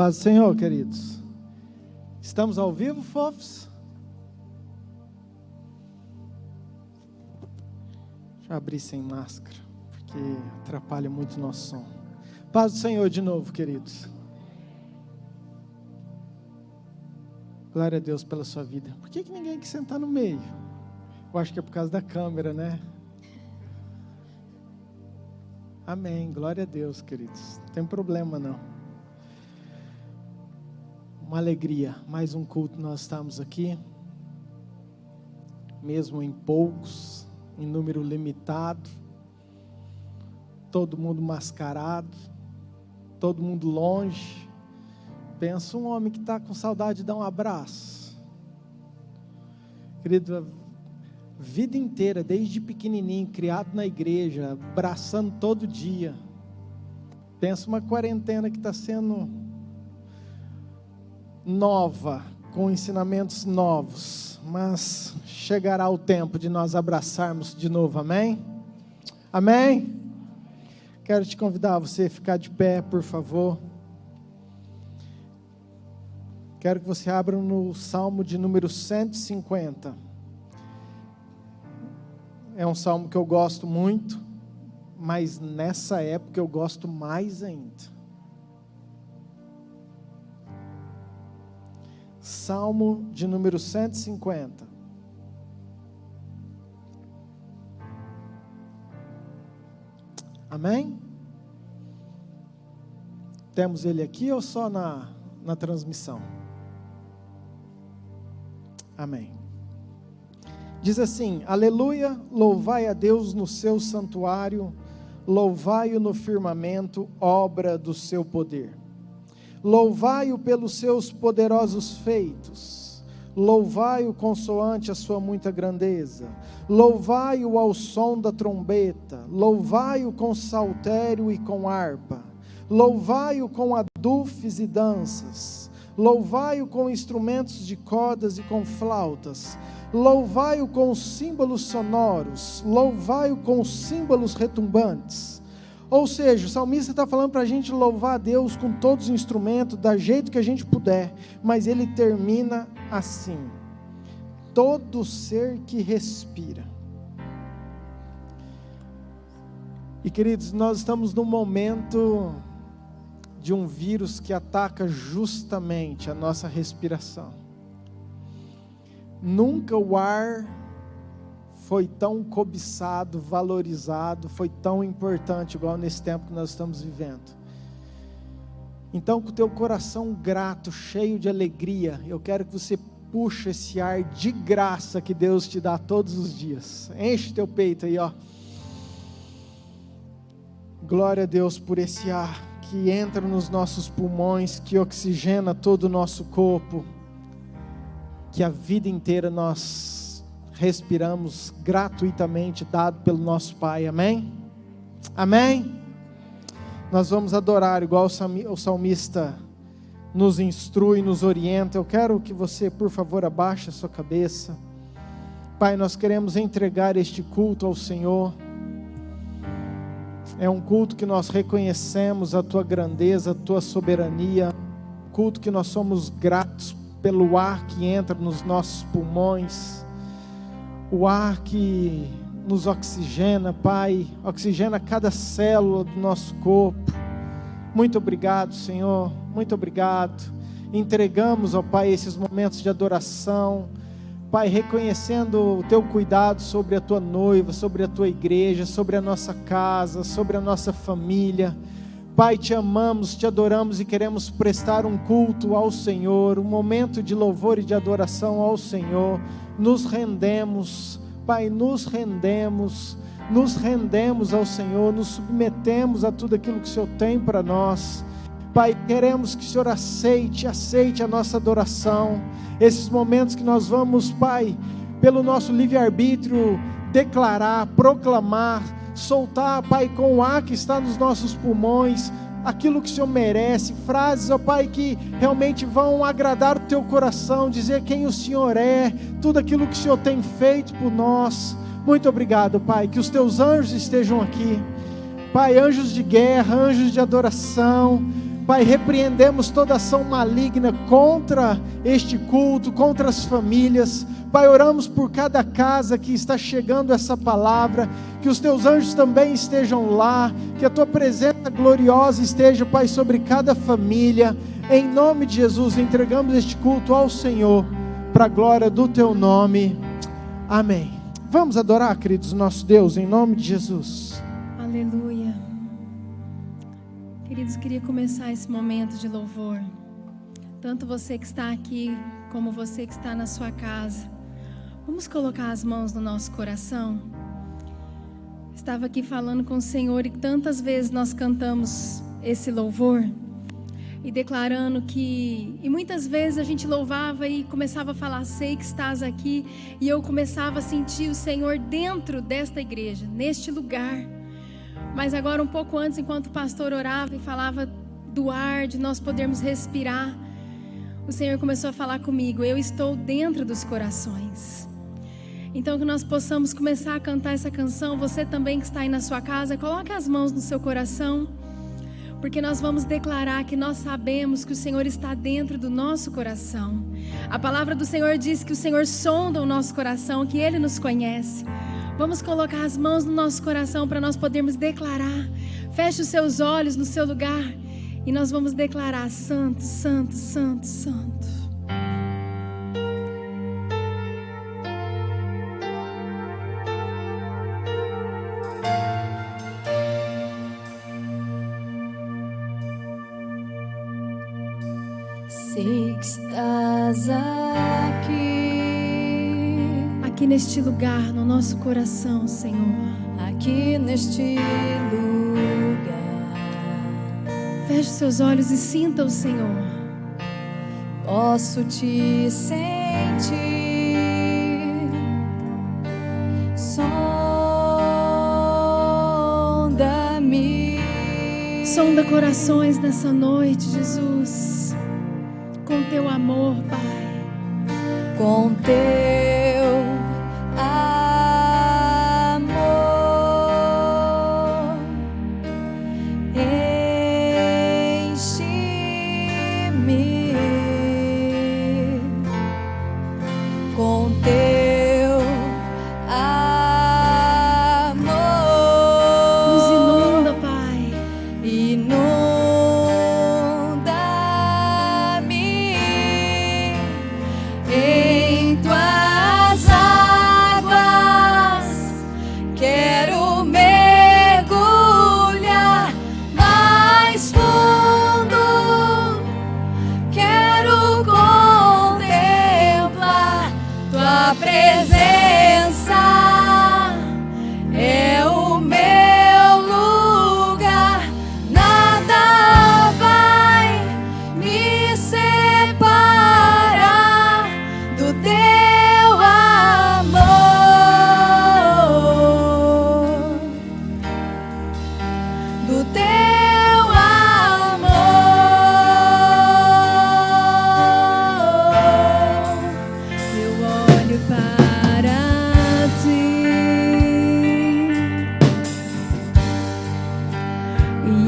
Paz do Senhor, queridos. Estamos ao vivo, fofos? Deixa eu abrir sem máscara, porque atrapalha muito o nosso som. Paz do Senhor de novo, queridos. Glória a Deus pela sua vida. Por que ninguém quer sentar no meio? Eu acho que é por causa da câmera, né? Amém, glória a Deus, queridos. Não tem problema não. Uma alegria, mais um culto nós estamos aqui, mesmo em poucos, em número limitado, todo mundo mascarado, todo mundo longe. Pensa um homem que está com saudade de dar um abraço. Querido, a vida inteira, desde pequenininho, criado na igreja, abraçando todo dia. Pensa uma quarentena que está sendo nova, com ensinamentos novos, mas chegará o tempo de nós abraçarmos de novo, amém? Amém? Quero te convidar a você ficar de pé, por favor. Quero que você abra no Salmo de número 150. É um salmo que eu gosto muito, mas nessa época eu gosto mais ainda. Salmo de número 150. Amém? Temos ele aqui ou só na transmissão? Amém. Diz assim: aleluia, louvai a Deus no seu santuário, louvai-o no firmamento, obra do seu poder. Louvai-o pelos seus poderosos feitos, louvai-o consoante a sua muita grandeza, louvai-o ao som da trombeta, louvai-o com saltério e com harpa, louvai-o com adufes e danças, louvai-o com instrumentos de cordas e com flautas, louvai-o com símbolos sonoros, louvai-o com símbolos retumbantes. Ou seja, o salmista está falando para a gente louvar a Deus com todos os instrumentos, da jeito que a gente puder, mas ele termina assim: todo ser que respira. E queridos, nós estamos num momento de um vírus que ataca justamente a nossa respiração. Nunca o ar foi tão cobiçado, valorizado, foi tão importante igual nesse tempo que nós estamos vivendo. Então, com o teu coração grato, cheio de alegria, eu quero que você puxe esse ar de graça que Deus te dá todos os dias. Enche teu peito aí, ó. Glória a Deus por esse ar que entra nos nossos pulmões, que oxigena todo o nosso corpo, que a vida inteira nós respiramos gratuitamente, dado pelo nosso Pai, amém? Amém? Nós vamos adorar, igual o salmista nos instrui, nos orienta. Eu quero que você, por favor, abaixe a sua cabeça. Pai, nós queremos entregar este culto ao Senhor. É um culto que nós reconhecemos a Tua grandeza, a Tua soberania. Culto que nós somos gratos pelo ar que entra nos nossos pulmões. O ar que nos oxigena, Pai, oxigena cada célula do nosso corpo. Muito obrigado, Senhor, muito obrigado. Entregamos, ó Pai, esses momentos de adoração, Pai, reconhecendo o Teu cuidado sobre a Tua noiva, sobre a Tua igreja, sobre a nossa casa, sobre a nossa família. Pai, Te amamos, Te adoramos e queremos prestar um culto ao Senhor, um momento de louvor e de adoração ao Senhor. Nos rendemos, Pai, nos rendemos ao Senhor, nos submetemos a tudo aquilo que o Senhor tem para nós. Pai, queremos que o Senhor aceite a nossa adoração, esses momentos que nós vamos, Pai, pelo nosso livre-arbítrio, declarar, proclamar, soltar, Pai, com o ar que está nos nossos pulmões, aquilo que o Senhor merece, frases, ó Pai, que realmente vão agradar o Teu coração, dizer quem o Senhor é, tudo aquilo que o Senhor tem feito por nós. Muito obrigado, Pai, que os Teus anjos estejam aqui, Pai, anjos de guerra, anjos de adoração, Pai, repreendemos toda ação maligna contra este culto, contra as famílias. Pai, oramos por cada casa que está chegando essa palavra, que os teus anjos também estejam lá, que a tua presença gloriosa esteja, Pai, sobre cada família. Em nome de Jesus, entregamos este culto ao Senhor, para a glória do teu nome. Amém. Vamos adorar, queridos, nosso Deus, em nome de Jesus. Aleluia. Queridos, queria começar esse momento de louvor. Tanto você que está aqui, como você que está na sua casa. Vamos colocar as mãos no nosso coração. Estava aqui falando com o Senhor e tantas vezes nós cantamos esse louvor e declarando que... E muitas vezes a gente louvava e começava a falar, sei que estás aqui. E eu começava a sentir o Senhor dentro desta igreja, neste lugar. Mas agora um pouco antes, enquanto o pastor orava e falava do ar, de nós podermos respirar, o Senhor começou a falar comigo, eu estou dentro dos corações. Então que nós possamos começar a cantar essa canção. Você também que está aí na sua casa, coloque as mãos no seu coração, porque nós vamos declarar que nós sabemos que o Senhor está dentro do nosso coração. A palavra do Senhor diz que o Senhor sonda o nosso coração, que Ele nos conhece. Vamos colocar as mãos no nosso coração para nós podermos declarar. Feche os seus olhos no seu lugar e nós vamos declarar: Santo, Santo, Santo, Santo. Sei que estás aqui Neste lugar, no nosso coração, Senhor. Aqui neste lugar. Feche seus olhos e sinta o Senhor. Posso te sentir. Sonda-me. Sonda corações nessa noite, Jesus. Com teu amor, Pai. Com teu amor, enche-me com teu amor. Nos inunda, Pai. Inunda-me em tuas águas, quero mergulhar mais fundo, quero contemplar tua presença, é o meu lugar, nada vai me separar do teu amor, do teu amor. Eu olho para ti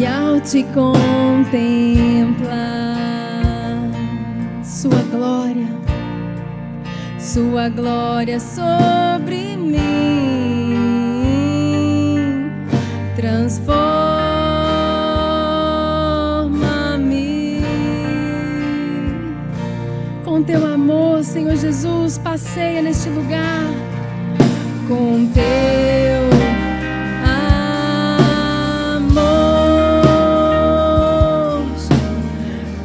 e ao te contemplar sua glória sobre mim, transforma-me com teu amor, Senhor Jesus. Passeia neste lugar com teu amor,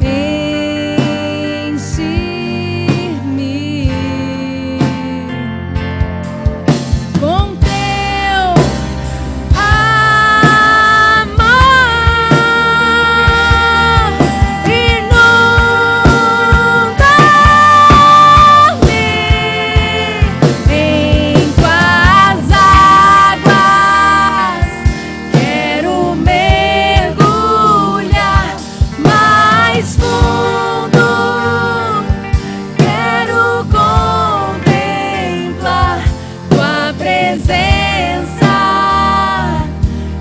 enche-me com teu amor, inunda-me em tuas águas, quero mergulhar mais fundo, quero contemplar tua presença,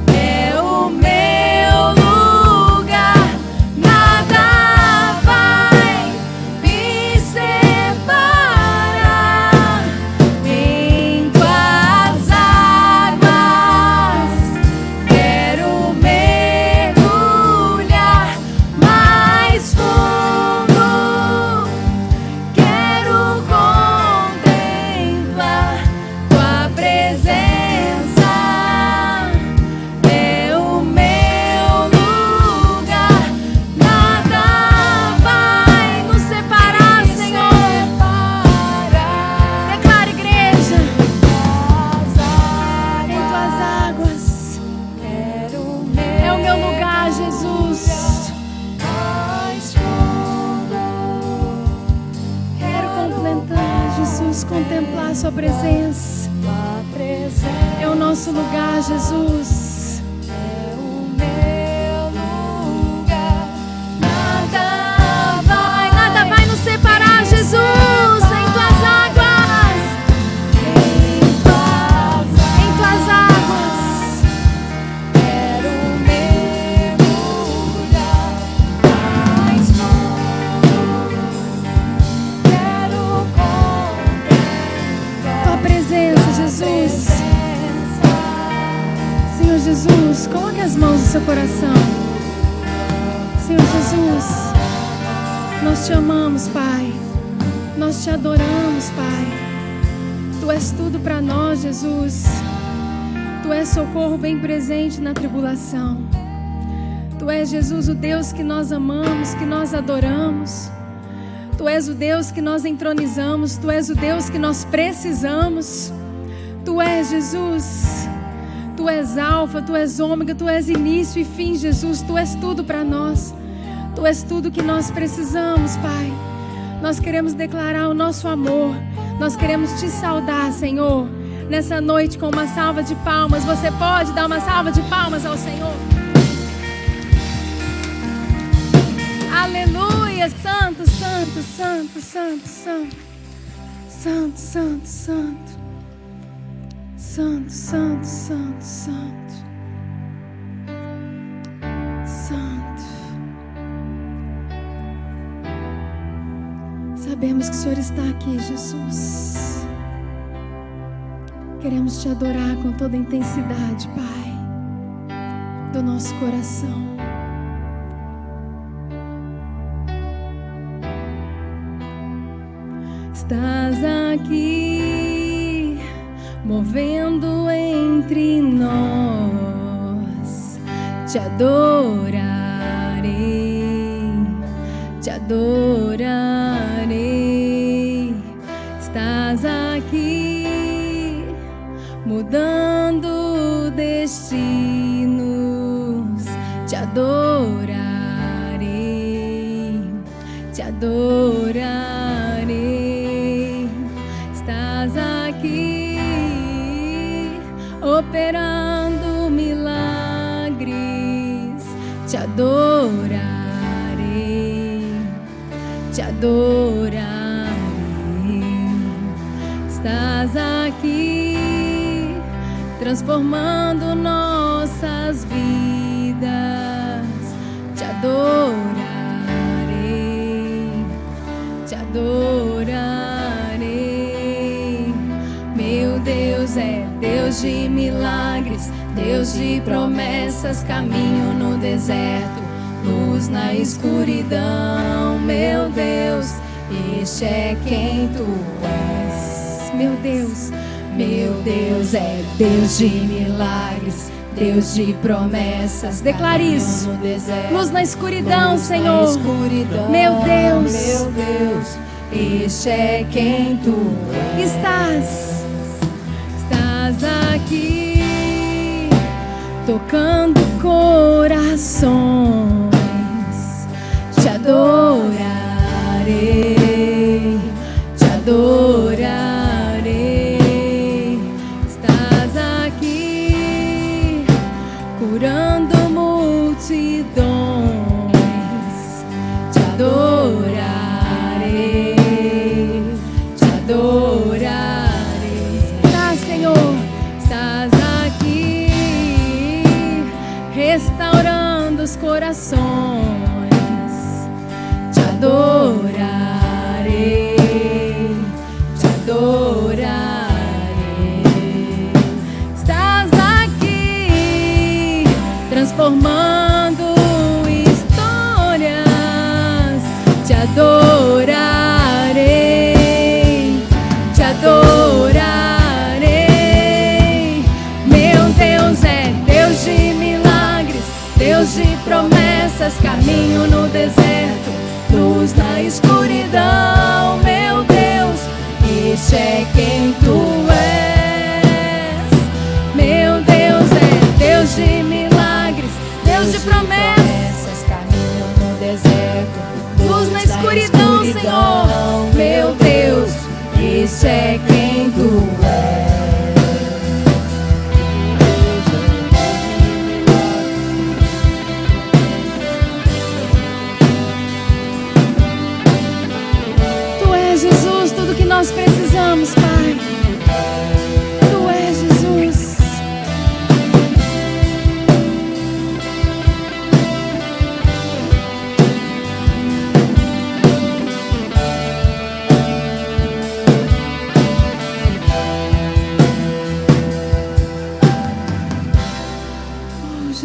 é o meu lugar, nada sua presença. É o nosso lugar, Jesus. É o meu lugar. Nada vai nos separar, Jesus. Em tuas águas. Em tuas águas. Quero o meu lugar mais fundo. Quero contemplar Tua presença, Jesus. Senhor Jesus, coloque as mãos no seu coração. Senhor Jesus, nós te amamos, Pai. Nós te adoramos, Pai. Tu és tudo para nós, Jesus. Tu és socorro bem presente na tribulação. Tu és, Jesus, o Deus que nós amamos, que nós adoramos. Tu és o Deus que nós entronizamos. Tu és o Deus que nós precisamos. Tu és, Jesus. Tu és alfa, Tu és ômega, Tu és início e fim, Jesus. Tu és tudo para nós. Tu és tudo que nós precisamos, Pai. Nós queremos declarar o nosso amor. Nós queremos Te saudar, Senhor. Nessa noite com uma salva de palmas. Você pode dar uma salva de palmas ao Senhor? Aleluia! Santo, santo, santo, santo, santo. Santo, santo, santo. Santo, santo, santo, santo. Santo. Sabemos que o Senhor está aqui, Jesus. Queremos Te adorar com toda a intensidade, Pai, do nosso coração. Estás aqui, movendo entre nós. Te adorarei, Te adorarei. Estás aqui, mudando destinos. Te adorarei, Te adorarei. Estás aqui, operando milagres. Te adorarei, Te adorarei. Estás aqui, transformando nossas vidas. Te adorarei, Te adorarei. Meu Deus é Deus de milagres, Deus de promessas, caminho no deserto, luz na escuridão. Meu Deus, este é quem Tu és. Meu Deus é Deus de milagres, Deus de promessas. Declare isso. Luz na escuridão, Senhor. Meu Deus, este é quem Tu és. Estás aqui, tocando corações. Te adorarei, Te adorarei. Curando multidões, Te adorarei, Te adorarei. Estás, Senhor, estás aqui, restaurando os corações. Te adorarei, Te adorarei. Transformando histórias. Te adorarei, Te adorarei. Meu Deus é Deus de milagres, Deus de promessas, caminho no deserto, luz na escuridão. Meu Deus, este é quem Tu és. Meu Deus é Deus de milagres, Deus de promessas, caminho no deserto, luz na escuridão, Senhor. Meu Deus, este é quem Tu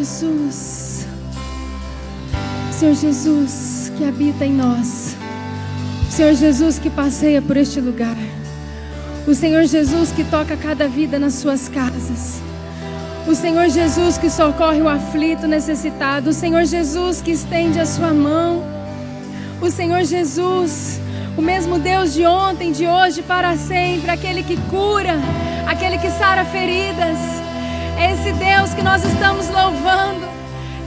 Jesus. Senhor Jesus que habita em nós. Senhor Jesus que passeia por este lugar. O Senhor Jesus que toca cada vida nas suas casas. O Senhor Jesus que socorre o aflito, necessitado. O Senhor Jesus que estende a sua mão. O Senhor Jesus, o mesmo Deus de ontem, de hoje, para sempre. Aquele que cura, aquele que sara feridas. É esse Deus que nós estamos louvando.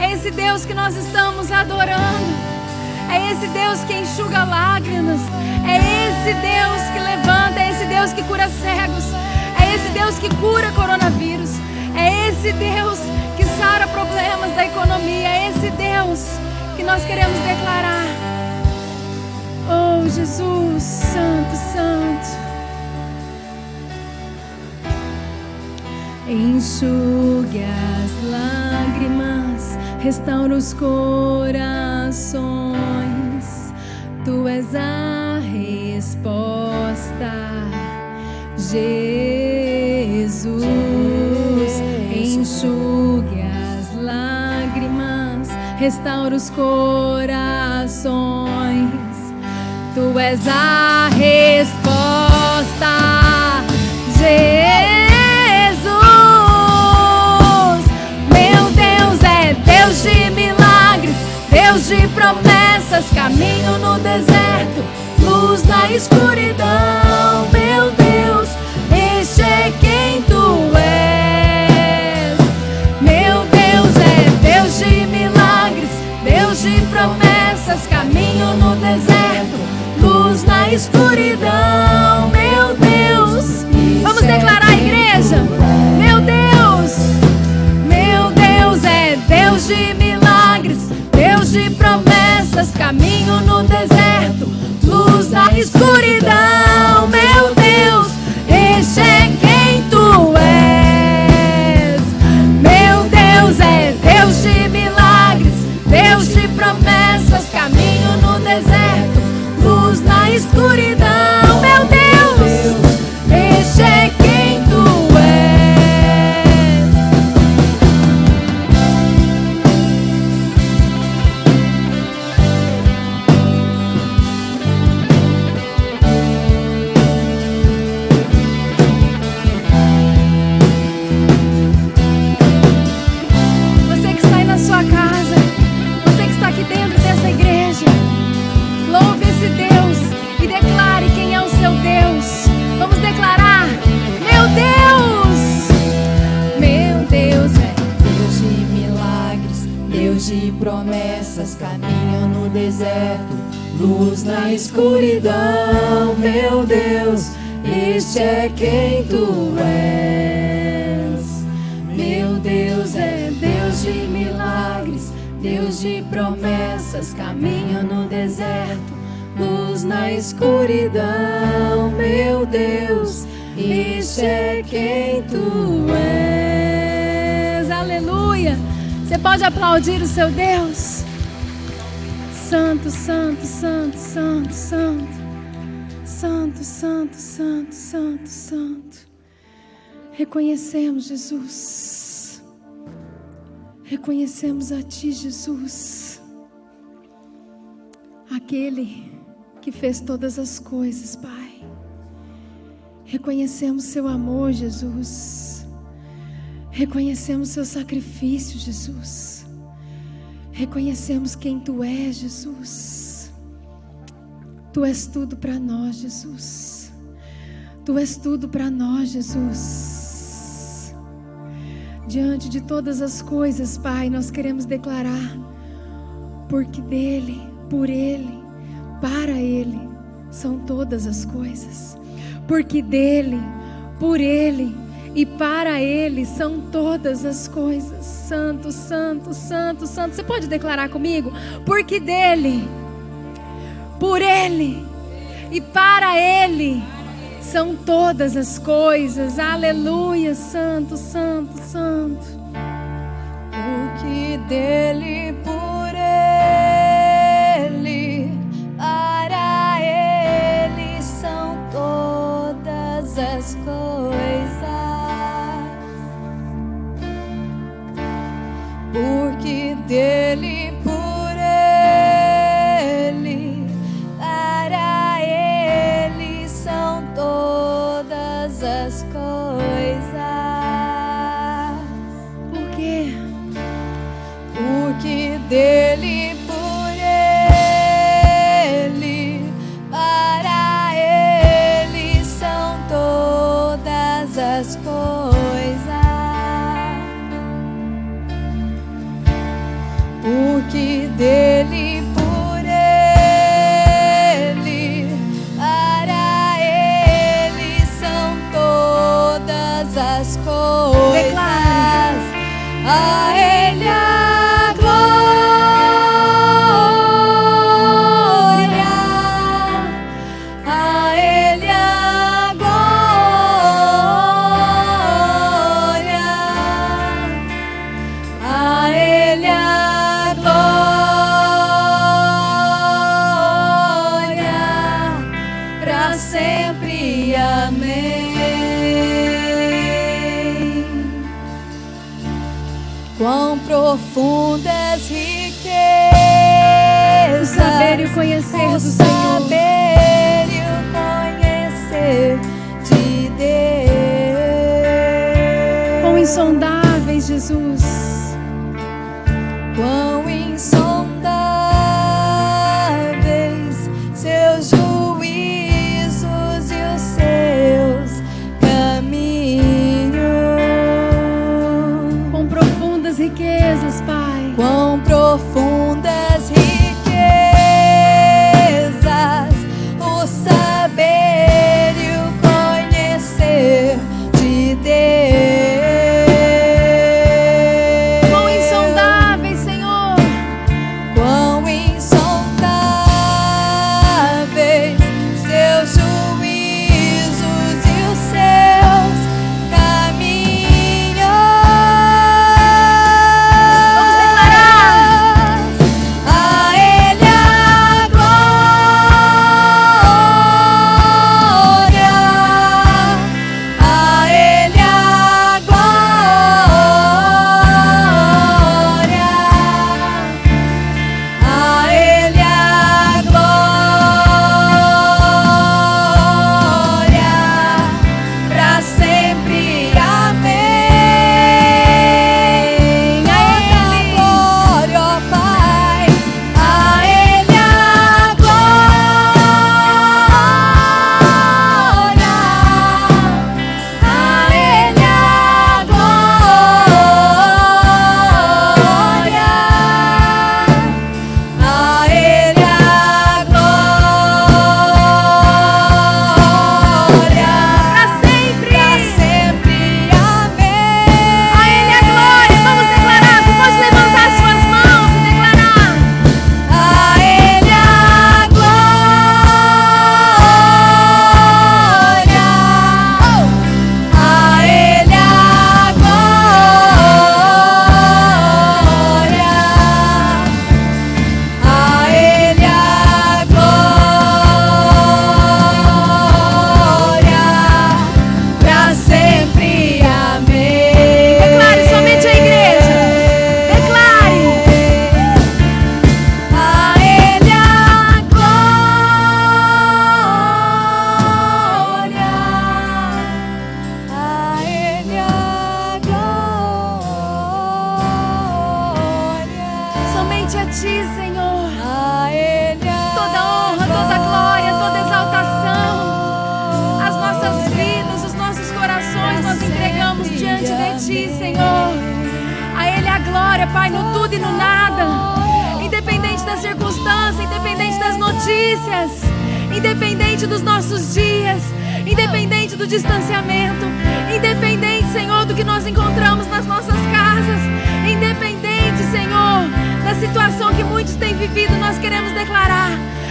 É esse Deus que nós estamos adorando. É esse Deus que enxuga lágrimas. É esse Deus que levanta. É esse Deus que cura cegos. É esse Deus que cura coronavírus. É esse Deus que sara problemas da economia. É esse Deus que nós queremos declarar. Oh, Jesus, Santo, Santo. Enxugue as lágrimas, restaura os corações. Tu és a resposta, Jesus. Enxugue as lágrimas, restaura os corações. Tu és a resposta, Jesus. Meu Deus é Deus de milagres, Deus de promessas, caminho no deserto, luz na escuridão. Meu Deus, este é quem tu és. Meu Deus é Deus de milagres, Deus de promessas, caminho no deserto, luz na escuridão. Meu Deus, vamos declarar, igreja. Meu Deus é Deus de milagres, Deus de promessas, caminho no deserto, luz na escuridão. Meu Deus, este é quem tu és. Meu Deus é Deus de milagres, Deus de promessas, caminho no deserto, luz na escuridão. Meu Deus, este é quem tu és. Você que está aí na sua casa, você que está aqui dentro dessa igreja, louve esse Deus e declare quem é o seu Deus. Vamos declarar: meu Deus! Meu Deus é Deus de milagres, Deus de promessas, caminho no deserto, luz na escuridão. Meu Deus, este é quem tu és. Meu Deus é Deus de milagres, Deus de promessas, caminho no deserto, luz na escuridão. Meu Deus, este é quem tu és. Aleluia! Você pode aplaudir o seu Deus? Santo, Santo, Santo, Santo, Santo. Santo, Santo, Santo, Santo, Santo. Reconhecemos, Jesus. Reconhecemos a Ti, Jesus. Aquele que fez todas as coisas, Pai. Reconhecemos Seu amor, Jesus. Reconhecemos Seu sacrifício, Jesus. Reconhecemos quem Tu és, Jesus. Tu és tudo para nós, Jesus. Tu és tudo para nós, Jesus. Diante de todas as coisas, Pai, nós queremos declarar: porque dEle, por Ele, para Ele são todas as coisas. Porque dEle, por Ele e para Ele são todas as coisas. Santo, Santo, Santo, Santo. Você pode declarar comigo? Porque dEle, por Ele e para Ele são todas as coisas. Aleluia, Santo, Santo, Santo. Porque dele, por ele, para ele são todas as coisas. Ele, por Ele, para Ele são todas as coisas. Por quê? Porque dele, por Ele, para Ele são todas as coisas. Porque dele, por Ele, para Ele são todas as coisas. Declare. A Ele a glória, a Ele a glória, a Ele a glória, pra sempre. Amém. Quão profundas riquezas O saber e o conhecer do o Senhor. saber e o conhecer de Deus. Quão insondáveis, Jesus. Quão insondáveis seus juízos e os seus caminhos. Quão profundas riquezas, Pai. Quão profundas riquezas o saber e o conhecer de Deus. Quão insondáveis, Senhor. Quão insondáveis seus juízos e os seus caminhos. Vamos declarar. A Ele a glória, a Ele a glória, a Ele a glória, pra sempre. Amém. A Ele a glória, ó Pai, a Ele a glória, a Ele a glória, a Ele a glória, Pra sempre. pra sempre. Amém. A Ele a glória. Vamos declarar. Você pode levantar suas mãos e declarar. A Ele a glória, a Ele a glória, a Ele a glória, pra sempre. Amém. Declare somente a igreja. Declare. A Ele a glória, a Ele a glória, Somente a Ti, Senhor. a Ele a Toda honra, toda glória, toda exaltação. As nossas vidas, os nossos corações, nós entregamos diante de Ti, Senhor. A Ele a glória, Pai, no tudo e no nada. Independente da circunstância, independente das notícias, independente dos nossos dias, independente do distanciamento, independente, Senhor, do que nós encontramos nas nossas casas, independente, Senhor, da situação que muitos têm vivido, nós queremos declarar: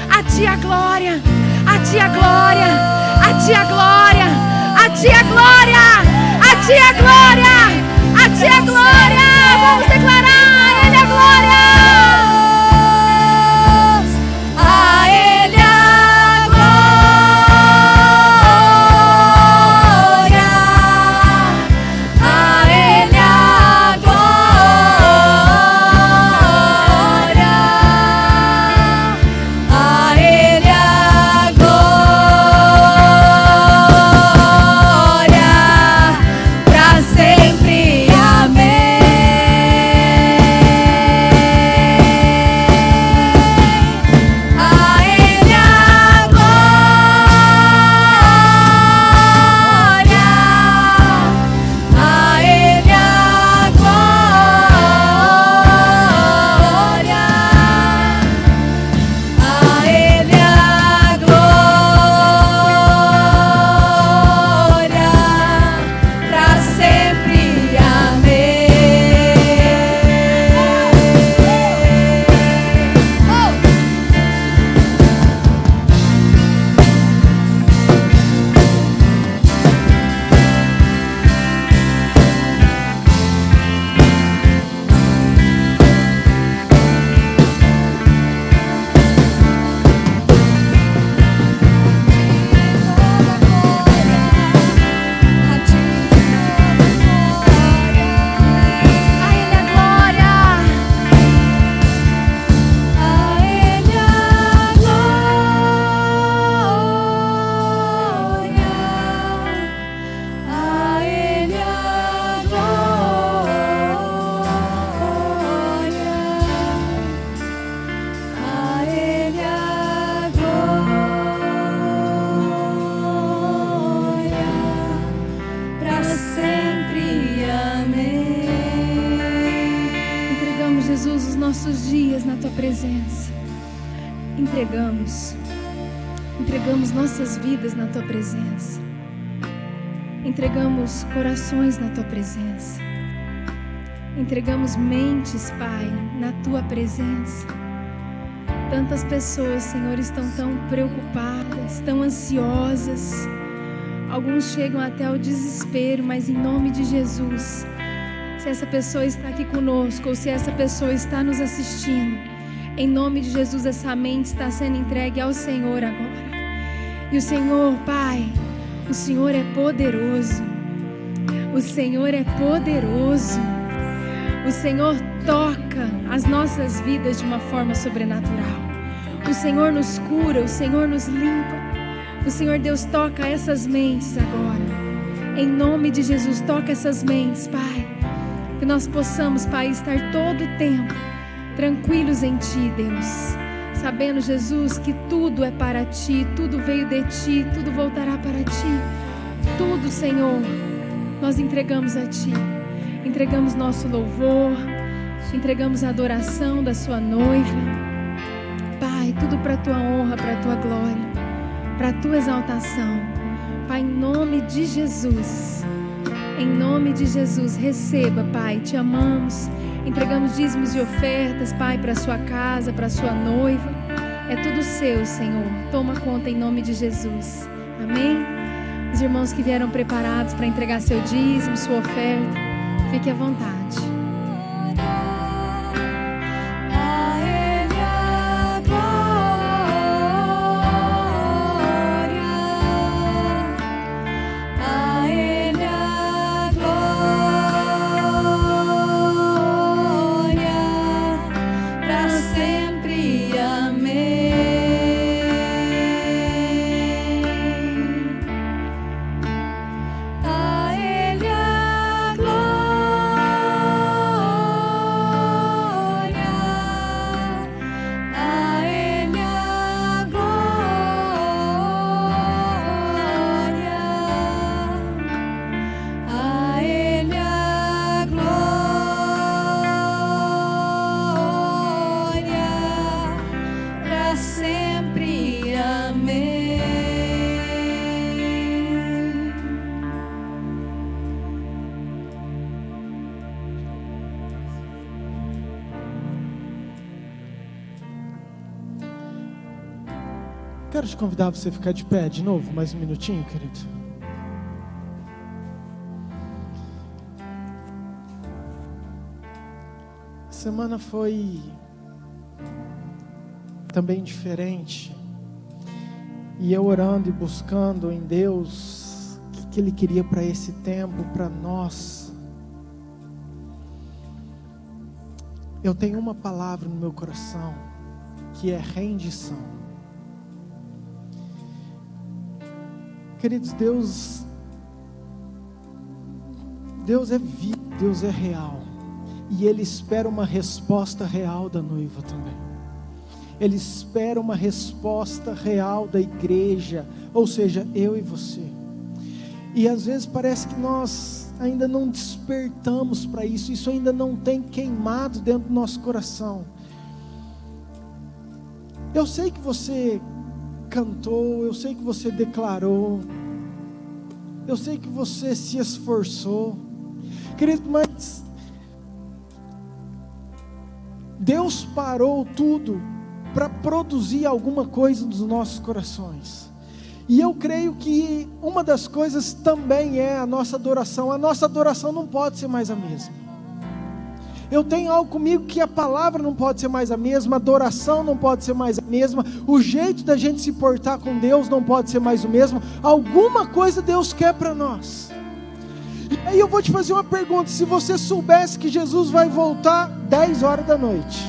a Ti a glória, a Ti a glória, a Ti a glória, a Ti a glória, a Ti a glória, a Ti a glória. Vamos declarar: a Ele a glória. a Ele a glória, a Ele a glória. nossos dias na Tua presença. Entregamos nossas vidas na Tua presença. Entregamos corações na Tua presença. Entregamos mentes, Pai, na Tua presença. Tantas pessoas, Senhor, estão tão preocupadas, tão ansiosas. Alguns chegam até ao desespero, mas em nome de Jesus, se essa pessoa está aqui conosco ou se essa pessoa está nos assistindo, em nome de Jesus, essa mente está sendo entregue ao Senhor agora. E o Senhor, Pai, o Senhor é poderoso. O Senhor é poderoso. O Senhor toca as nossas vidas de uma forma sobrenatural. O Senhor nos cura, o Senhor nos limpa. O Senhor Deus toca essas mentes agora. Em nome de Jesus, toca essas mentes, Pai. Que nós possamos, Pai, estar todo o tempo tranquilos em Ti, Deus. Sabendo, Jesus, que tudo é para Ti, tudo veio de Ti, tudo voltará para Ti. Tudo, Senhor, nós entregamos a Ti. Entregamos nosso louvor, entregamos a adoração da Sua noiva. Pai, tudo para a Tua honra, para a Tua glória, para a Tua exaltação. Pai, em nome de Jesus, receba, Pai, Te amamos. Entregamos dízimos e ofertas, Pai, para a Sua casa, para a Sua noiva. É tudo Seu, Senhor. Toma conta em nome de Jesus. Amém? Os irmãos que vieram preparados para entregar seu dízimo, sua oferta, fique à vontade. Quero te convidar a você ficar de pé de novo, mais um minutinho, querido. A semana foi também diferente. E eu orando e buscando em Deus o que Ele queria para esse tempo, para nós. Eu tenho uma palavra no meu coração, que é rendição. Queridos, Deus é vivo, Deus é real. E Ele espera uma resposta real da noiva também. Ele espera uma resposta real da igreja, ou seja, eu e você. E às vezes parece que nós ainda não despertamos para isso, isso ainda não tem queimado dentro do nosso coração. Eu sei que você cantou, eu sei que você declarou, eu sei que você se esforçou, querido, mas Deus parou tudo para produzir alguma coisa nos nossos corações. E eu creio que uma das coisas também é a nossa adoração. A nossa adoração não pode ser mais a mesma. Eu tenho algo comigo que a palavra não pode ser mais a mesma, a adoração não pode ser mais a mesma, o jeito da gente se portar com Deus não pode ser mais o mesmo. Alguma coisa Deus quer para nós. E aí eu vou te fazer uma pergunta: se você soubesse que Jesus vai voltar 10 horas da noite,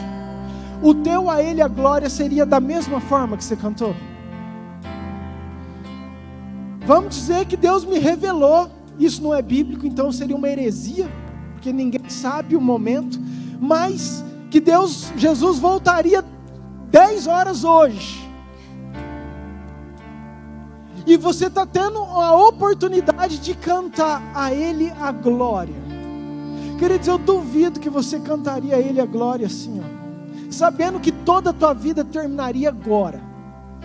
o teu a Ele a glória seria da mesma forma que você cantou? Vamos dizer que Deus me revelou, isso não é bíblico, então seria uma heresia, porque ninguém sabe o momento, mas que Jesus voltaria 10 horas hoje, e você está tendo a oportunidade de cantar a Ele a glória. Queridos, eu duvido que você cantaria a Ele a glória assim, ó. fique sabendo que toda a tua vida terminaria agora.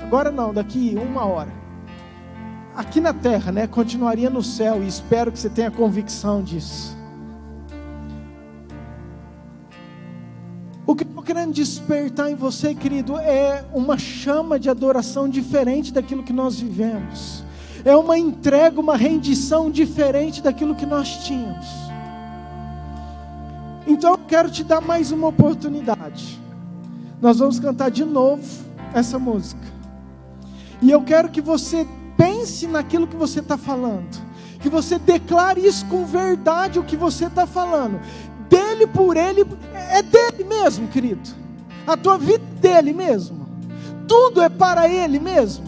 Agora não, daqui 1 hora. Aqui na terra, né? Continuaria no céu, e espero que você tenha convicção disso. O que eu estou querendo despertar em você, querido, é uma chama de adoração diferente daquilo que nós vivemos. É uma entrega, uma rendição diferente daquilo que nós tínhamos. Então eu quero te dar mais uma oportunidade. Nós vamos cantar de novo essa música. E eu quero que você pense naquilo que você está falando. Que você declare isso com verdade, o que você está falando. Dele, por ele, é dele mesmo, querido. A tua vida é dele mesmo. Tudo é para ele mesmo.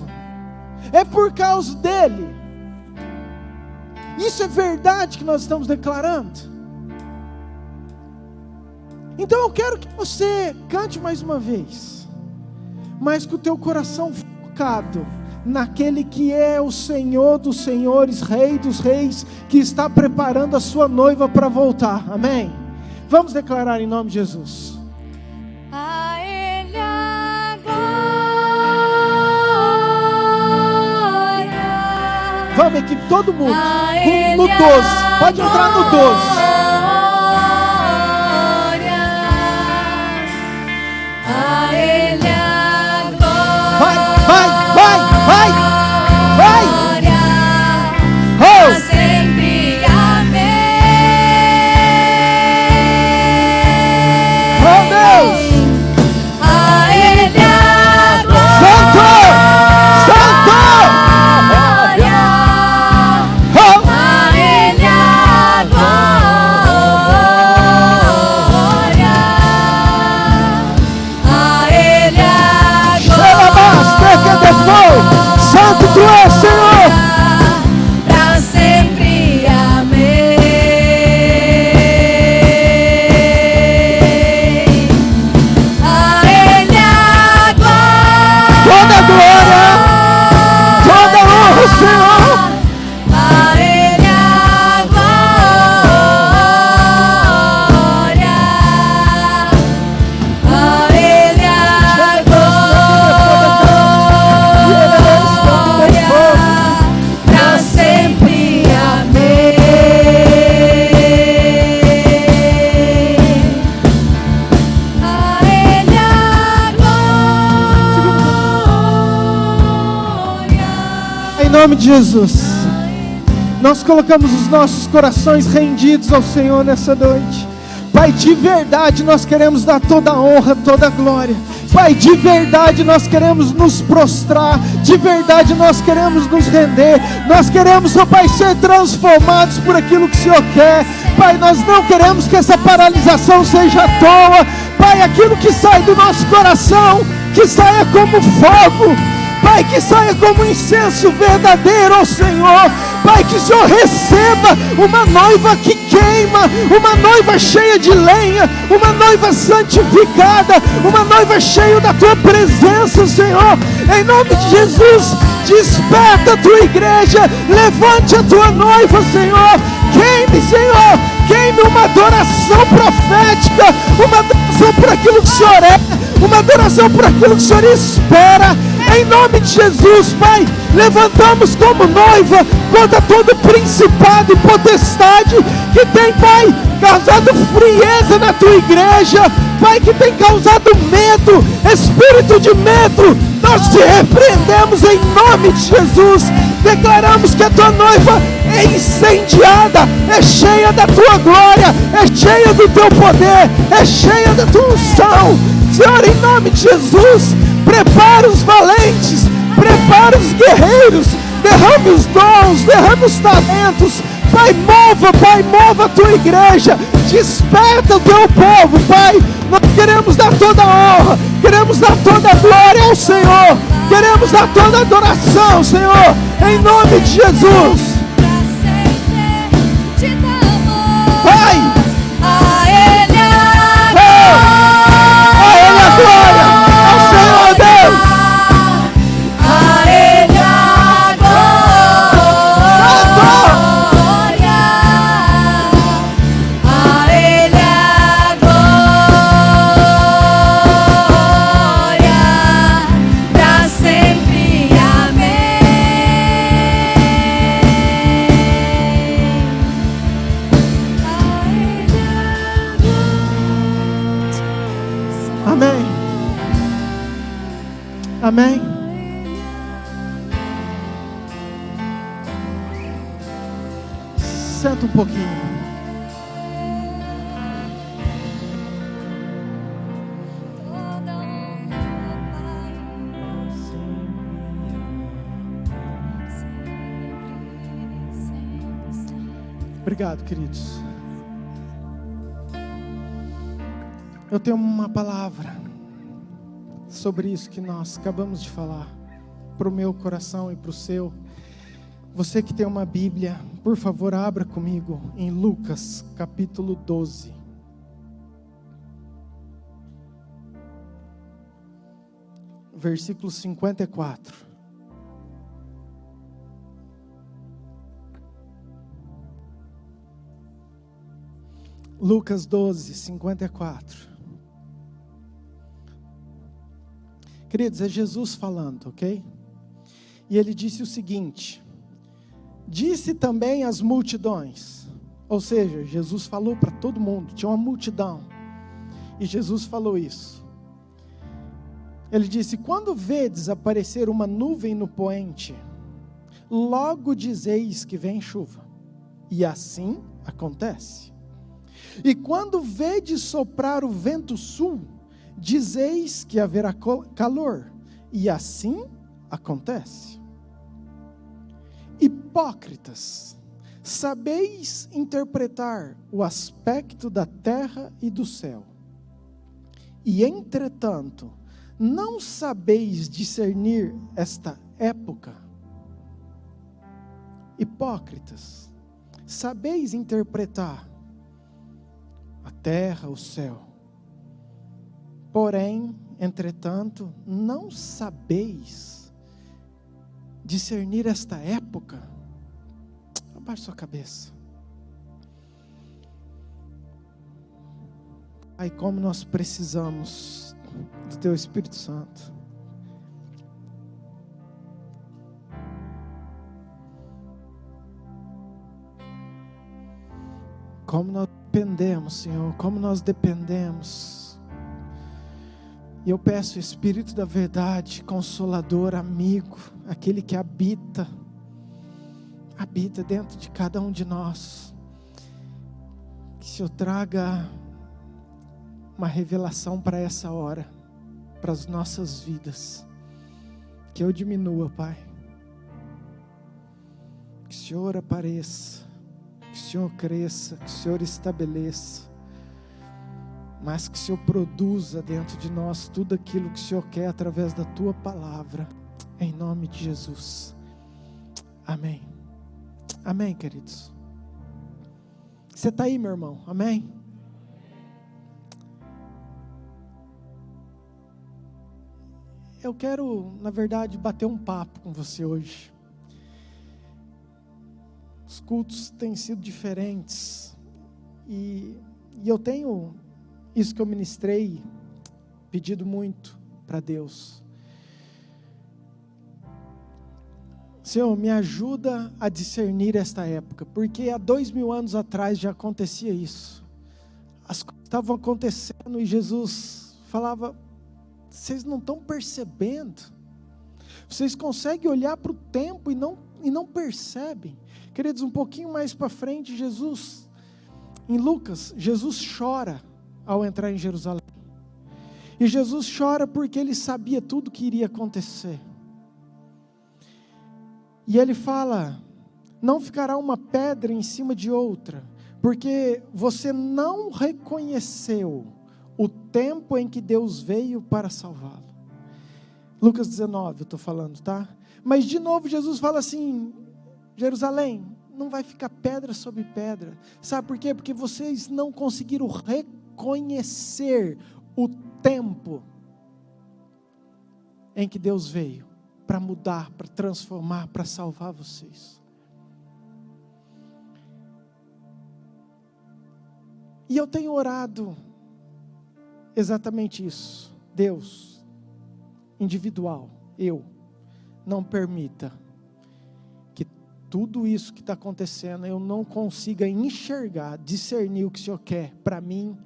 É por causa dele. Isso é verdade que nós estamos declarando. Então eu quero que você cante mais uma vez, mas com o teu coração focado naquele que é o Senhor dos senhores, Rei dos reis, que está preparando a sua noiva para voltar. Amém? Vamos declarar em nome de Jesus. A Ele a glória. Vamos, equipe, todo mundo no 12. Pode entrar no 12. Santo tu és, Senhor, pra sempre, amém. A Ele a glória, toda a glória, toda a honra, Senhor. a Ele a glória, a Ele a pra sempre, amém. A Ele a glória. Em nome de Jesus, nós colocamos os nossos corações rendidos ao Senhor nessa noite. Pai, de verdade nós queremos dar toda a honra, toda a glória. Pai, de verdade nós queremos nos prostrar. De verdade nós queremos nos render. Nós queremos, ó Pai, ser transformados por aquilo que o Senhor quer. Pai, nós não queremos que essa paralisação seja à toa. Pai, aquilo que sai do nosso coração, que saia como fogo. Pai, que saia como incenso verdadeiro ao Senhor. Pai, que o Senhor receba uma noiva que queima, uma noiva cheia de lenha, uma noiva santificada, uma noiva cheia da Tua presença, Senhor. Em nome de Jesus, desperta a Tua igreja, levante a Tua noiva, Senhor. Queime, Senhor, queime uma adoração profética, uma adoração por aquilo que o Senhor é, uma adoração por aquilo que o Senhor espera. Em nome de Jesus, Pai, levantamos como noiva contra todo principado e potestade que tem, Pai, causado frieza na Tua igreja, Pai, que tem causado medo, espírito de medo. Nós te repreendemos em nome de Jesus. Declaramos que a Tua noiva é incendiada, é cheia da Tua glória, é cheia do Teu poder, é cheia da Tua unção. Senhor, em nome de Jesus, prepara os valentes, prepara os guerreiros, derrame os dons, derrame os talentos. Pai, mova a Tua igreja, desperta o Teu povo, Pai. Nós queremos dar toda a honra, queremos dar toda a glória ao Senhor, queremos dar toda a adoração, Senhor, em nome de Jesus. Pai, A Ele a glória ao Senhor Deus. A Ele a glória, a Ele a glória. Amém. Amém. Senta um pouquinho. Obrigado, queridos. Eu tenho uma palavra sobre isso que nós acabamos de falar, para o meu coração e para o seu. Você que tem uma Bíblia, por favor, abra comigo em Lucas, capítulo 12. Versículo 54. Lucas 12, 54. Queridos, é Jesus falando, ok? E ele disse o seguinte: disse também às multidões, ou seja, Jesus falou para todo mundo, tinha uma multidão, e Jesus falou isso. Ele disse: quando vedes aparecer uma nuvem no poente, logo dizeis que vem chuva, e assim acontece. E quando vedes soprar o vento sul, dizeis que haverá calor, e assim acontece. Hipócritas, sabeis interpretar o aspecto da terra e do céu, e entretanto, não sabeis discernir esta época. Hipócritas, sabeis interpretar a terra, o céu, porém, entretanto, não sabeis discernir esta época. Abaixe sua cabeça. Ai, como nós precisamos do Teu Espírito Santo. Como nós dependemos, Senhor, como nós dependemos. E eu peço, Espírito da verdade, Consolador, amigo, aquele que habita dentro de cada um de nós, que o Senhor traga uma revelação para essa hora, para as nossas vidas, que eu diminua, Pai, que o Senhor apareça, que o Senhor cresça, que o Senhor estabeleça, mas que o Senhor produza dentro de nós tudo aquilo que o Senhor quer através da Tua palavra, em nome de Jesus. Amém. Amém, queridos. Você está aí, meu irmão? Amém? Eu quero, na verdade, bater um papo com você hoje. Os cultos têm sido diferentes, e eu tenho isso que eu ministrei, pedido muito para Deus. Senhor, me ajuda a discernir esta época, porque há 2000 anos atrás já acontecia isso. As coisas estavam acontecendo e Jesus falava: vocês não estão percebendo, vocês conseguem olhar para o tempo e não percebem. Queridos, um pouquinho mais para frente, Jesus, em Lucas, Jesus chora ao entrar em Jerusalém. E Jesus chora porque ele sabia tudo que iria acontecer. E ele fala: não ficará uma pedra em cima de outra, porque você não reconheceu o tempo em que Deus veio para salvá-lo. Lucas 19, eu estou falando, tá? Mas de novo Jesus fala assim: Jerusalém, não vai ficar pedra sobre pedra. Sabe por quê? Porque vocês não conseguiram reconhecer o tempo em que Deus veio para mudar, para transformar, para salvar vocês. E eu tenho orado exatamente isso. Deus, individual, eu, não permita que tudo isso que está acontecendo eu não consiga enxergar, discernir o que o Senhor quer para mim,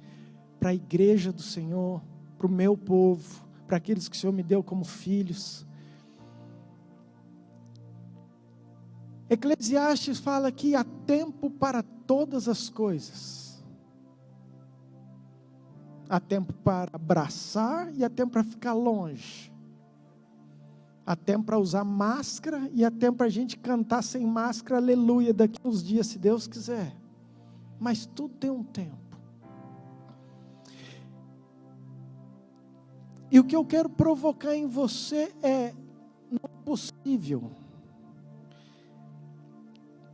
para a igreja do Senhor, para para o meu povo, para aqueles que o Senhor me deu como filhos. Eclesiastes fala que há tempo para todas as coisas. Há tempo para abraçar e há tempo para ficar longe. Há tempo para usar máscara e há tempo para a gente cantar sem máscara, aleluia, daqui a uns dias, se Deus quiser. Mas tudo tem um tempo. E o que eu quero provocar em você é, não é possível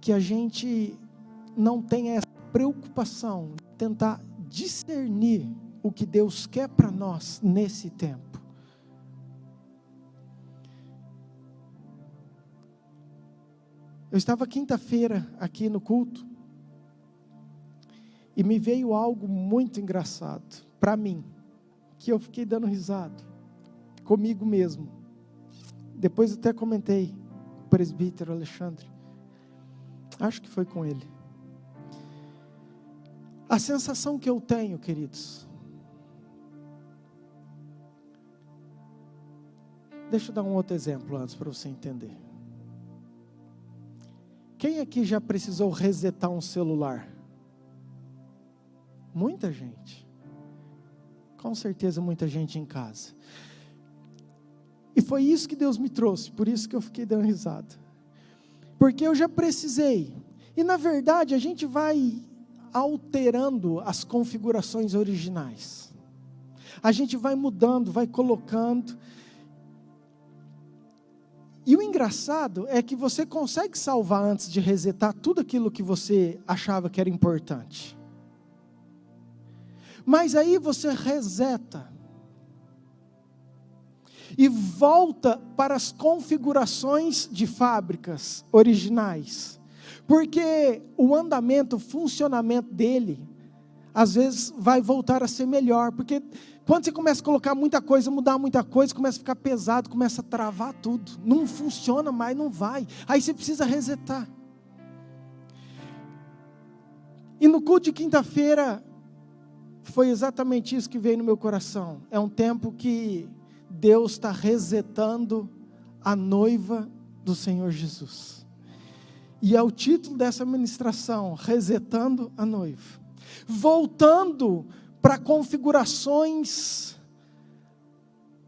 que a gente não tenha essa preocupação de tentar discernir o que Deus quer para nós nesse tempo. Eu estava quinta-feira aqui no culto e me veio algo muito engraçado para mim, que eu fiquei dando risada comigo mesmo. Depois eu até comentei com o presbítero Alexandre, acho que foi com ele. A sensação que eu tenho, queridos, deixa eu dar um outro exemplo antes para você entender. Quem aqui já precisou resetar um celular? Muita gente. Com certeza muita gente em casa. E foi isso que Deus me trouxe, por isso que eu fiquei dando risada. Porque eu já precisei. E na verdade a gente vai alterando as configurações originais. A gente vai mudando, vai colocando. E o engraçado é que você consegue salvar antes de resetar tudo aquilo que você achava que era importante. Mas aí você reseta e volta para as configurações de fábricas originais. Porque o andamento, o funcionamento dele, às vezes vai voltar a ser melhor. Porque quando você começa a colocar muita coisa, mudar muita coisa, começa a ficar pesado, começa a travar tudo. Não funciona mais, não vai. Aí você precisa resetar. E no culto de quinta-feira, foi exatamente isso que veio no meu coração. É um tempo que Deus está resetando a noiva do Senhor Jesus. E é o título dessa ministração, resetando a noiva. Voltando para configurações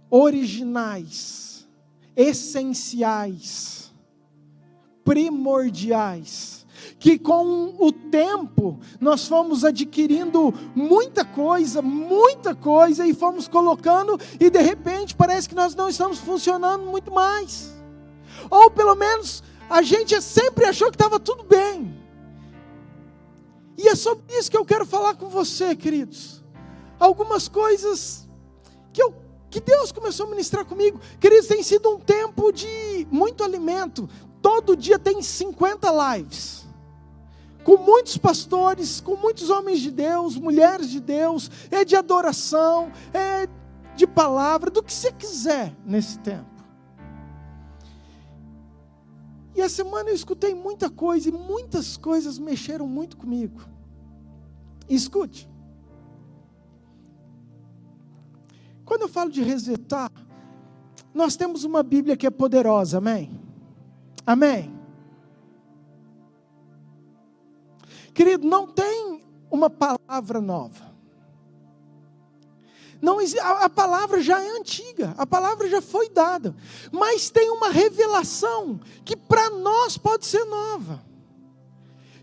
originais, essenciais, primordiais, que com o tempo nós fomos adquirindo muita coisa e fomos colocando e de repente parece que nós não estamos funcionando muito mais, ou pelo menos a gente sempre achou que estava tudo bem. E é sobre isso que eu quero falar com você, queridos. Algumas coisas que Deus começou a ministrar comigo. Queridos, tem sido um tempo de muito alimento. Todo dia tem 50 lives. Com muitos pastores, com muitos homens de Deus, mulheres de Deus. É de adoração, é de palavra, do que você quiser nesse tempo. E a semana eu escutei muita coisa e muitas coisas mexeram muito comigo. Escute. Quando eu falo de resetar, nós temos uma Bíblia que é poderosa, amém? Amém? Querido, não tem uma palavra nova. Não, a palavra já é antiga, a palavra já foi dada, mas tem uma revelação que para nós pode ser nova,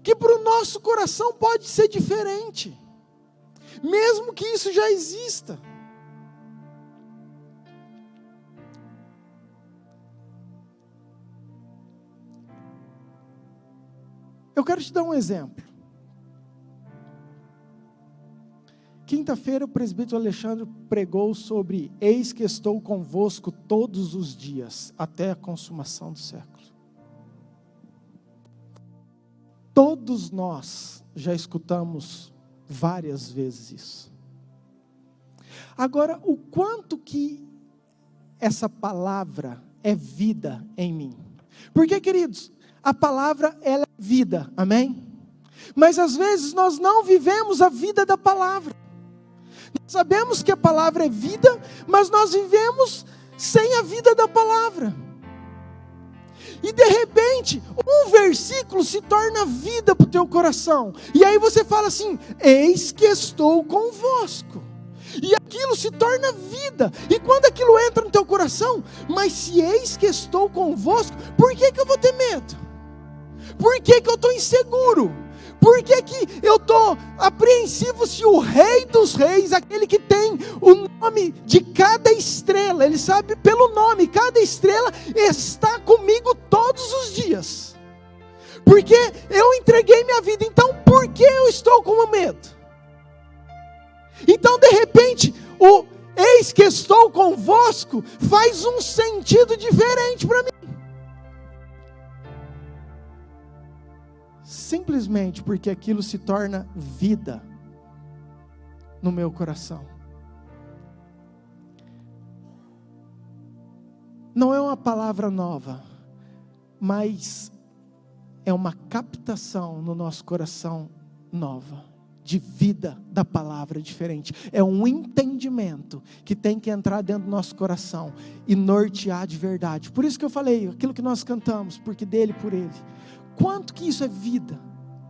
que para o nosso coração pode ser diferente, mesmo que isso já exista. Eu quero te dar um exemplo. Quinta-feira o presbítero Alexandre pregou sobre: eis que estou convosco todos os dias, até a consumação do século. Todos nós já escutamos várias vezes isso. Agora, o quanto que essa palavra é vida em mim? Porque, queridos, a palavra ela é vida, amém? Mas às vezes nós não vivemos a vida da palavra. Nós sabemos que a palavra é vida, mas nós vivemos sem a vida da palavra. E de repente, um versículo se torna vida para o teu coração. E aí você fala assim: eis que estou convosco. E aquilo se torna vida. E quando aquilo entra no teu coração, mas se eis que estou convosco, por que eu vou ter medo? Por que eu estou inseguro? Por que eu estou apreensivo se o Rei dos Reis, aquele que tem o nome de cada estrela, ele sabe pelo nome, cada estrela está comigo todos os dias? Porque eu entreguei minha vida, então por que eu estou com medo? Então de repente, o eis que estou convosco faz um sentido diferente para mim. Simplesmente porque aquilo se torna vida no meu coração. Não é uma palavra nova, mas é uma captação no nosso coração nova, de vida da palavra diferente. É um entendimento que tem que entrar dentro do nosso coração e nortear de verdade. Por isso que eu falei, aquilo que nós cantamos, porque dele, por ele. Quanto que isso é vida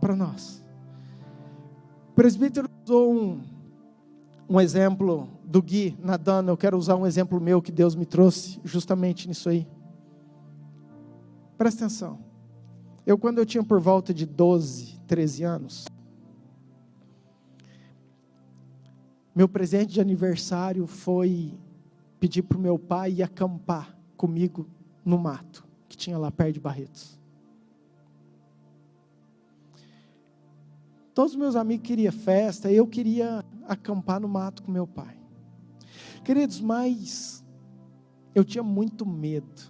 para nós? O presbítero usou um exemplo do Gui nadando. Eu quero usar um exemplo meu que Deus me trouxe justamente nisso aí. Presta atenção. Quando eu tinha por volta de 12, 13 anos, meu presente de aniversário foi pedir para o meu pai ir acampar comigo no mato, que tinha lá perto de Barretos. Todos os meus amigos queriam festa, eu queria acampar no mato com meu pai. Queridos, mas eu tinha muito medo,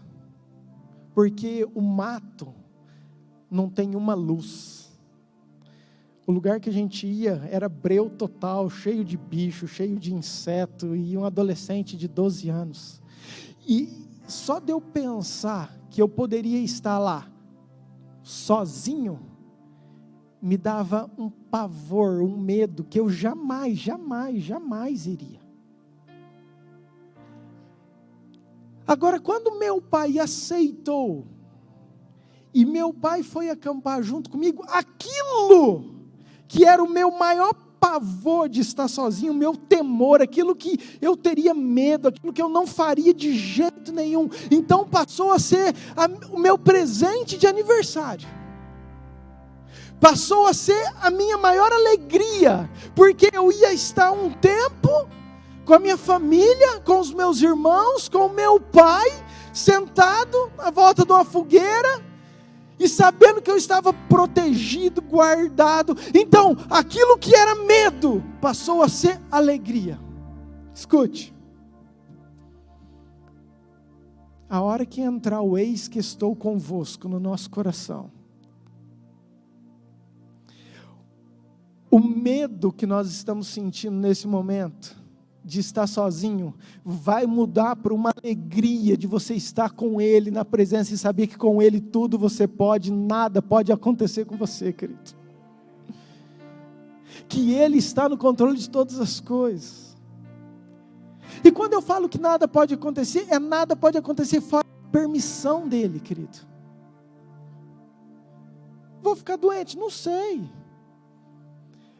porque o mato não tem uma luz. O lugar que a gente ia era breu total, cheio de bicho, cheio de inseto, e um adolescente de 12 anos. E só de eu pensar que eu poderia estar lá, sozinho, me dava um pavor, um medo, que eu jamais iria. Agora, quando meu pai aceitou, e meu pai foi acampar junto comigo, aquilo que era o meu maior pavor de estar sozinho, o meu temor, aquilo que eu teria medo, aquilo que eu não faria de jeito nenhum, então passou a ser o meu presente de aniversário. Passou a ser a minha maior alegria, porque eu ia estar um tempo com a minha família, com os meus irmãos, com o meu pai, sentado à volta de uma fogueira, e sabendo que eu estava protegido, guardado. Então, aquilo que era medo, passou a ser alegria. Escute. A hora que entrar o eis que estou convosco no nosso coração, o medo que nós estamos sentindo nesse momento, de estar sozinho, vai mudar para uma alegria de você estar com Ele na presença e saber que com Ele tudo você pode, nada pode acontecer com você, querido. Que Ele está no controle de todas as coisas. E quando eu falo que nada pode acontecer, nada pode acontecer fora da permissão dEle, querido. Vou ficar doente? Não sei.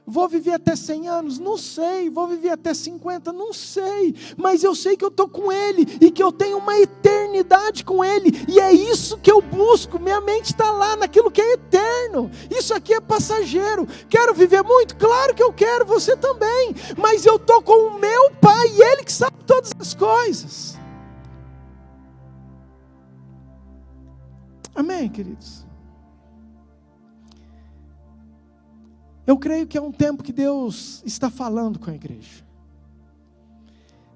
Vou viver até 100 anos? Não sei. Vou viver até 50? Não sei. Mas eu sei que eu estou com Ele e que eu tenho uma eternidade com Ele. E é isso que eu busco. Minha mente está lá naquilo que é eterno. Isso aqui é passageiro. Quero viver muito? Claro que eu quero. Você também. Mas eu estou com o meu Pai e Ele que sabe todas as coisas. Amém, queridos? Eu creio que é um tempo que Deus está falando com a igreja.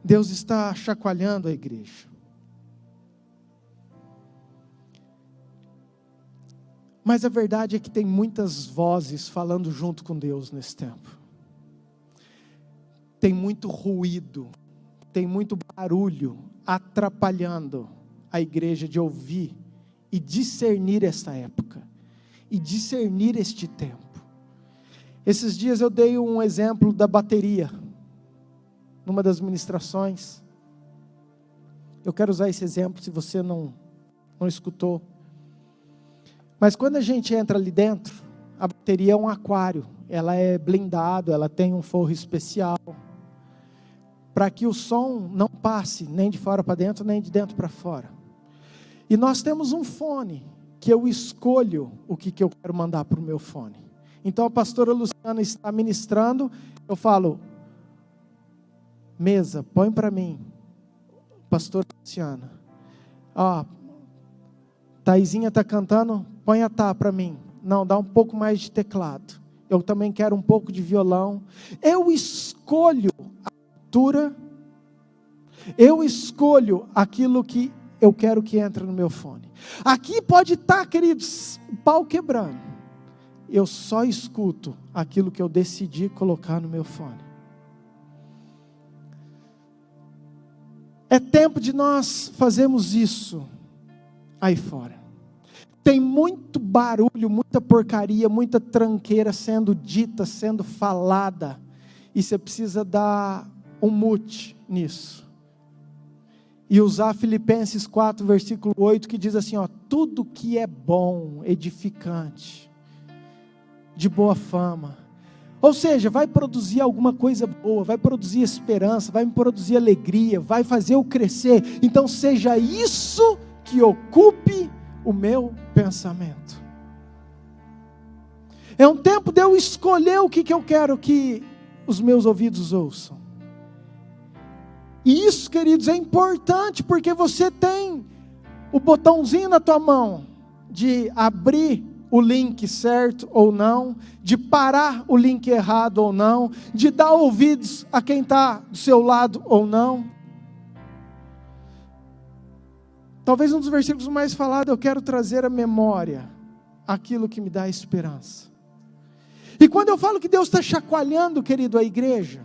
Deus está chacoalhando a igreja. Mas a verdade é que tem muitas vozes falando junto com Deus nesse tempo. Tem muito ruído, tem muito barulho atrapalhando a igreja de ouvir e discernir esta época e discernir este tempo. Esses dias eu dei um exemplo da bateria. numa das ministrações. Eu quero usar esse exemplo se você não escutou. Mas quando a gente entra ali dentro, a bateria é um aquário. Ela é blindada, ela tem um forro especial, para que o som não passe nem de fora para dentro, nem de dentro para fora. E nós temos um fone, que eu escolho o que eu quero mandar para o meu fone. Então a pastora Luciana está ministrando, eu falo, mesa, põe para mim, pastora Luciana. Taizinha está cantando, põe a tá para mim. Não, dá um pouco mais de teclado. Eu também quero um pouco de violão. Eu escolho a altura, eu escolho aquilo que eu quero que entre no meu fone. Aqui pode estar, queridos, o pau quebrando. Eu só escuto aquilo que eu decidi colocar no meu fone. É tempo de nós fazermos isso aí fora. Tem muito barulho, muita porcaria, muita tranqueira sendo dita, sendo falada. E você precisa dar um mute nisso. E usar Filipenses 4, versículo 8, que diz assim, tudo que é bom, edificante, de boa fama. Ou seja, vai produzir alguma coisa boa, vai produzir esperança, vai me produzir alegria, vai fazer eu crescer. Então seja isso que ocupe o meu pensamento. É um tempo de eu escolher o que eu quero que os meus ouvidos ouçam. E isso, queridos, é importante, porque você tem o botãozinho na tua mão, de abrir o link certo ou não, de parar o link errado ou não, de dar ouvidos a quem está do seu lado ou não. Talvez um dos versículos mais falados, eu quero trazer à memória aquilo que me dá esperança. E quando eu falo que Deus está chacoalhando, querido, a igreja,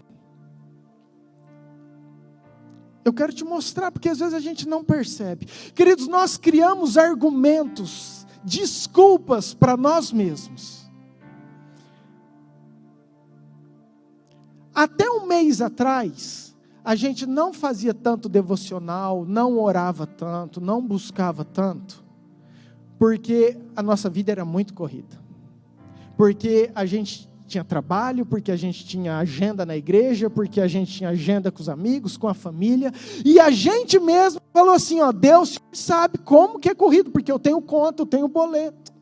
eu quero te mostrar, porque às vezes a gente não percebe. Queridos, nós criamos argumentos, desculpas para nós mesmos. Até um mês atrás, a gente não fazia tanto devocional, não orava tanto, não buscava tanto, porque a nossa vida era muito corrida. Porque a gente tinha trabalho, porque a gente tinha agenda na igreja, porque a gente tinha agenda com os amigos, com a família, e a gente mesmo falou assim, Deus sabe como que é corrido, porque eu tenho conta, eu tenho boleto.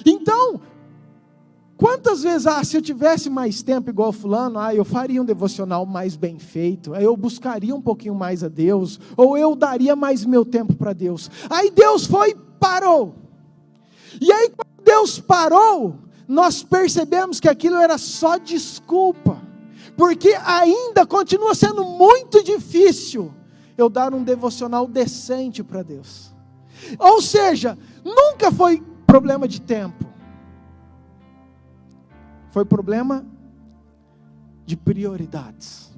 Então, quantas vezes, se eu tivesse mais tempo igual fulano, eu faria um devocional mais bem feito, eu buscaria um pouquinho mais a Deus, ou eu daria mais meu tempo para Deus. Aí Deus parou. E aí quando Deus parou, nós percebemos que aquilo era só desculpa, porque ainda continua sendo muito difícil eu dar um devocional decente para Deus. Ou seja, nunca foi problema de tempo, foi problema de prioridades.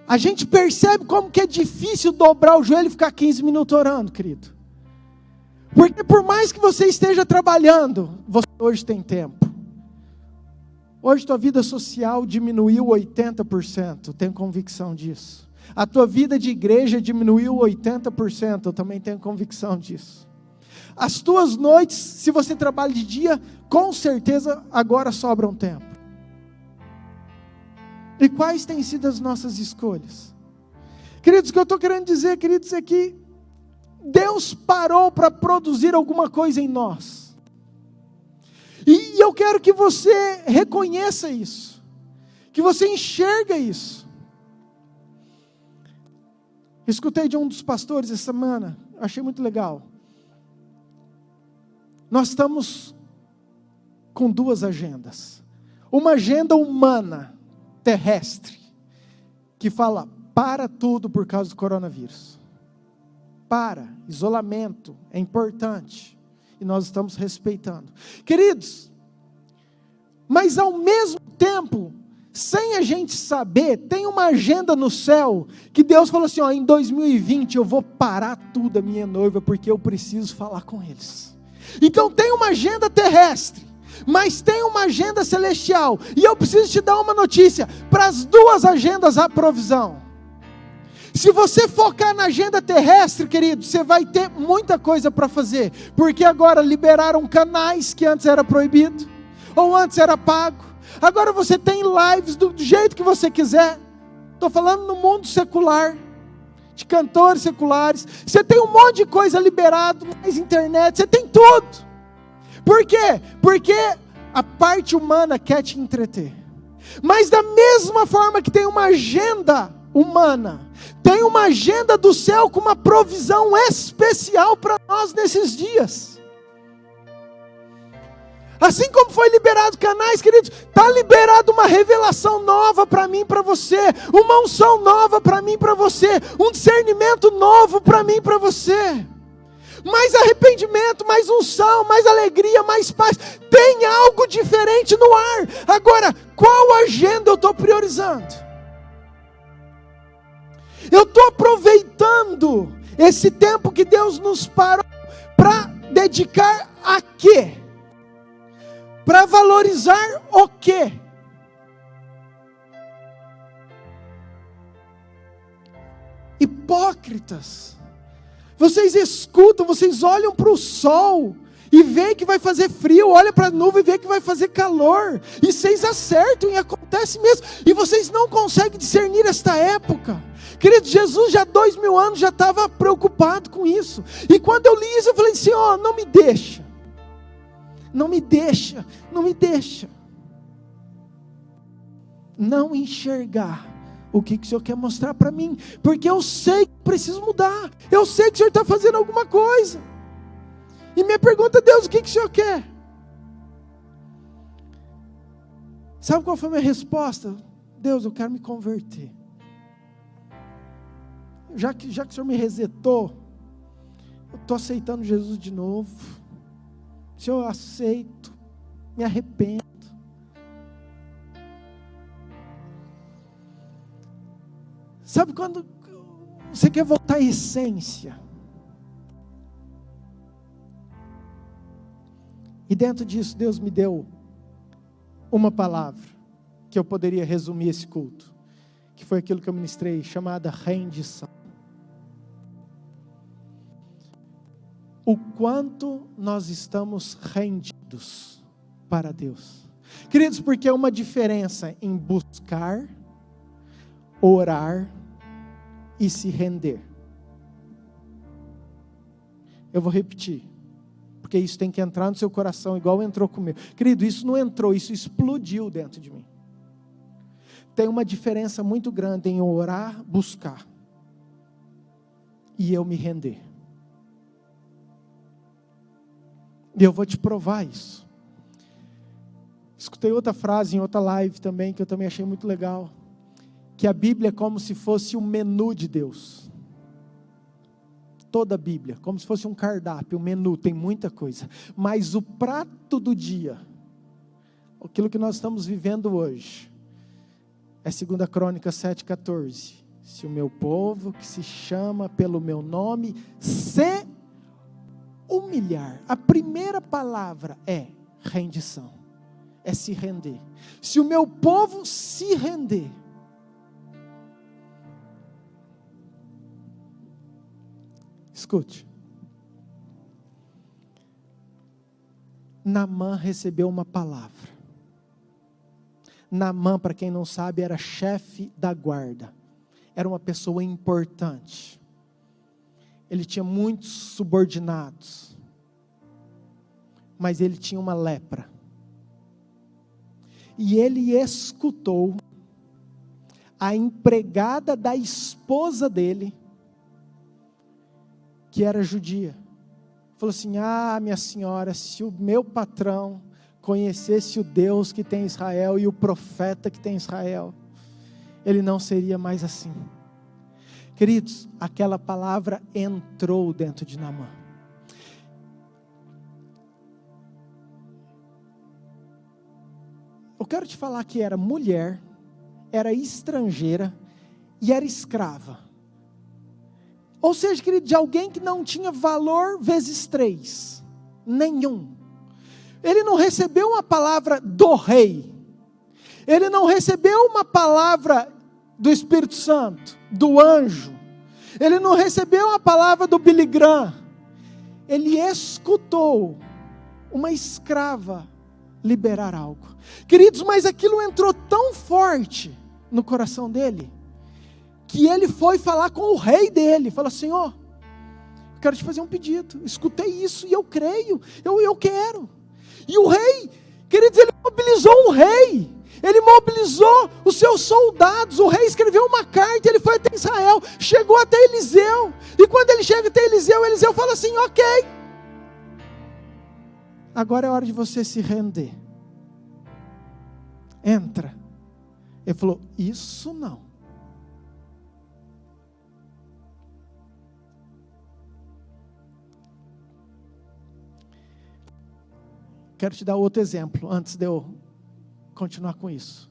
A gente percebe como que é difícil dobrar o joelho e ficar 15 minutos orando, querido. Porque por mais que você esteja trabalhando, você hoje tem tempo. Hoje tua vida social diminuiu 80%, tenho convicção disso. A tua vida de igreja diminuiu 80%, eu também tenho convicção disso. As tuas noites, se você trabalha de dia, com certeza agora sobra um tempo. E quais têm sido as nossas escolhas? Queridos, o que eu estou querendo dizer, queridos, é que Deus parou para produzir alguma coisa em nós. E eu quero que você reconheça isso. Que você enxerga isso. Escutei de um dos pastores essa semana, achei muito legal. Nós estamos com duas agendas. Uma agenda humana, terrestre, que fala, para tudo por causa do coronavírus. Isolamento é importante, e nós estamos respeitando. Queridos, mas ao mesmo tempo, sem a gente saber, tem uma agenda no céu, que Deus falou assim, em 2020 eu vou parar tudo a minha noiva, porque eu preciso falar com eles. Então tem uma agenda terrestre, mas tem uma agenda celestial. E eu preciso te dar uma notícia: para as duas agendas há provisão. Se você focar na agenda terrestre, querido, você vai ter muita coisa para fazer, porque agora liberaram canais que antes era proibido, ou antes era pago. Agora você tem lives do jeito que você quiser. Estou falando no mundo secular, de cantores seculares. Você tem um monte de coisa liberado na internet, você tem tudo. Por quê? Porque a parte humana quer te entreter. Mas da mesma forma que tem uma agenda humana, tem uma agenda do céu com uma provisão especial para nós nesses dias. Assim como foi liberado canais, queridos, está liberado uma revelação nova para mim e para você, uma unção nova para mim e para você, um discernimento novo para mim e para você. Mais arrependimento, mais unção, mais alegria, mais paz. Tem algo diferente no ar. Agora, qual agenda eu estou priorizando? Eu estou aproveitando esse tempo que Deus nos parou para dedicar a quê? Para valorizar o quê? Hipócritas. Vocês escutam, vocês olham para o sol e veem que vai fazer frio, olham para a nuvem e veem que vai fazer calor, e vocês acertam e acontece mesmo, e vocês não conseguem discernir esta época. Querido, Jesus já há 2000 anos já estava preocupado com isso, e quando eu li isso eu falei: Senhor, não me deixa, não me deixa, não me deixa não enxergar o que o Senhor quer mostrar para mim, porque eu sei que preciso mudar, eu sei que o Senhor está fazendo alguma coisa, e minha pergunta: Deus, o que o Senhor quer? Sabe qual foi a minha resposta? Deus, eu quero me converter, já que o Senhor me resetou, eu estou aceitando Jesus de novo. Senhor, eu aceito, me arrependo. Sabe quando você quer voltar à essência? E dentro disso Deus me deu uma palavra que eu poderia resumir esse culto, que foi aquilo que eu ministrei, chamada rendição. O quanto nós estamos rendidos para Deus. Queridos, porque é uma diferença em buscar, orar e se render. Eu vou repetir, porque isso tem que entrar no seu coração igual entrou comigo. Querido, isso não entrou, isso explodiu dentro de mim. Tem uma diferença muito grande em orar, buscar e eu me render. E eu vou te provar isso. Escutei outra frase em outra live também, que eu também achei muito legal, que a Bíblia é como se fosse o menu de Deus. Toda a Bíblia, como se fosse um cardápio, um menu, tem muita coisa. Mas o prato do dia, aquilo que nós estamos vivendo hoje, é 2 Crônicas 7,14. Se o meu povo, que se chama pelo meu nome, se humilhar. A primeira palavra é rendição, é se render. Se o meu povo se render, escute, Naamã recebeu uma palavra. Naamã, para quem não sabe, era chefe da guarda, era uma pessoa importante. Ele tinha muitos subordinados, mas ele tinha uma lepra. E ele escutou a empregada da esposa dele, que era judia, falou assim: minha senhora, se o meu patrão conhecesse o Deus que tem em Israel e o profeta que tem em Israel, ele não seria mais assim. Queridos, aquela palavra entrou dentro de Naamã. Eu quero te falar que era mulher, era estrangeira e era escrava. Ou seja, querido, de alguém que não tinha valor vezes 3, nenhum. ele não recebeu uma palavra do rei, ele não recebeu uma palavra do Espírito Santo, do anjo, ele não recebeu uma palavra do Billy Graham, ele escutou uma escrava liberar algo. Queridos, mas aquilo entrou tão forte no coração dele, que ele foi falar com o rei dele, falou: Senhor, eu quero te fazer um pedido, escutei isso e eu creio, eu quero. E o rei, queridos, ele mobilizou um rei, ele mobilizou os seus soldados, o rei escreveu uma carta, ele foi até Israel, chegou até Eliseu, e quando ele chega até Eliseu, Eliseu fala assim: ok, agora é hora de você se render, entra. Ele falou: isso não. Quero te dar outro exemplo, antes de eu continuar com isso.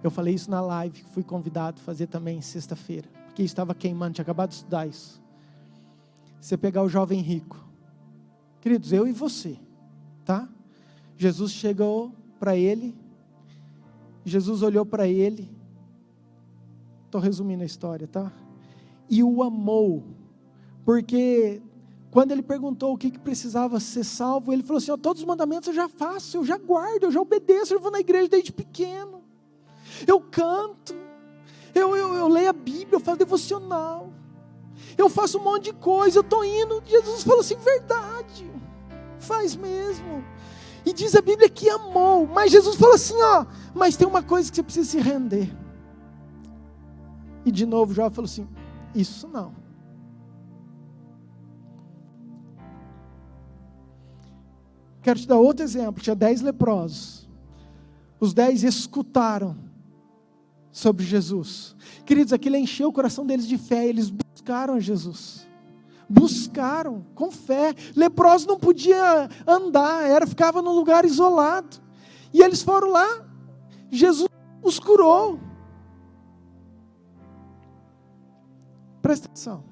Eu falei isso na live, fui convidado a fazer também sexta-feira, porque estava queimando, tinha acabado de estudar isso. Você pegar o jovem rico, queridos, eu e você, tá? Jesus chegou para ele, Jesus olhou para ele, estou resumindo a história, tá? E o amou, porque quando ele perguntou o que precisava ser salvo, ele falou assim: todos os mandamentos eu já faço, eu já guardo, eu já obedeço, eu vou na igreja desde pequeno, eu canto, eu leio a Bíblia, eu faço devocional, eu faço um monte de coisa, eu estou indo. Jesus falou assim: verdade, faz mesmo. E diz a Bíblia que amou, mas Jesus falou assim: mas tem uma coisa que você precisa se render. E de novo Jó falou assim: isso não. Quero te dar outro exemplo. Tinha 10 leprosos, os 10 escutaram sobre Jesus, queridos, aquilo encheu o coração deles de fé, eles buscaram a Jesus, buscaram com fé. Leprosos não podia andar, ficava num lugar isolado, e eles foram lá, Jesus os curou. Presta atenção,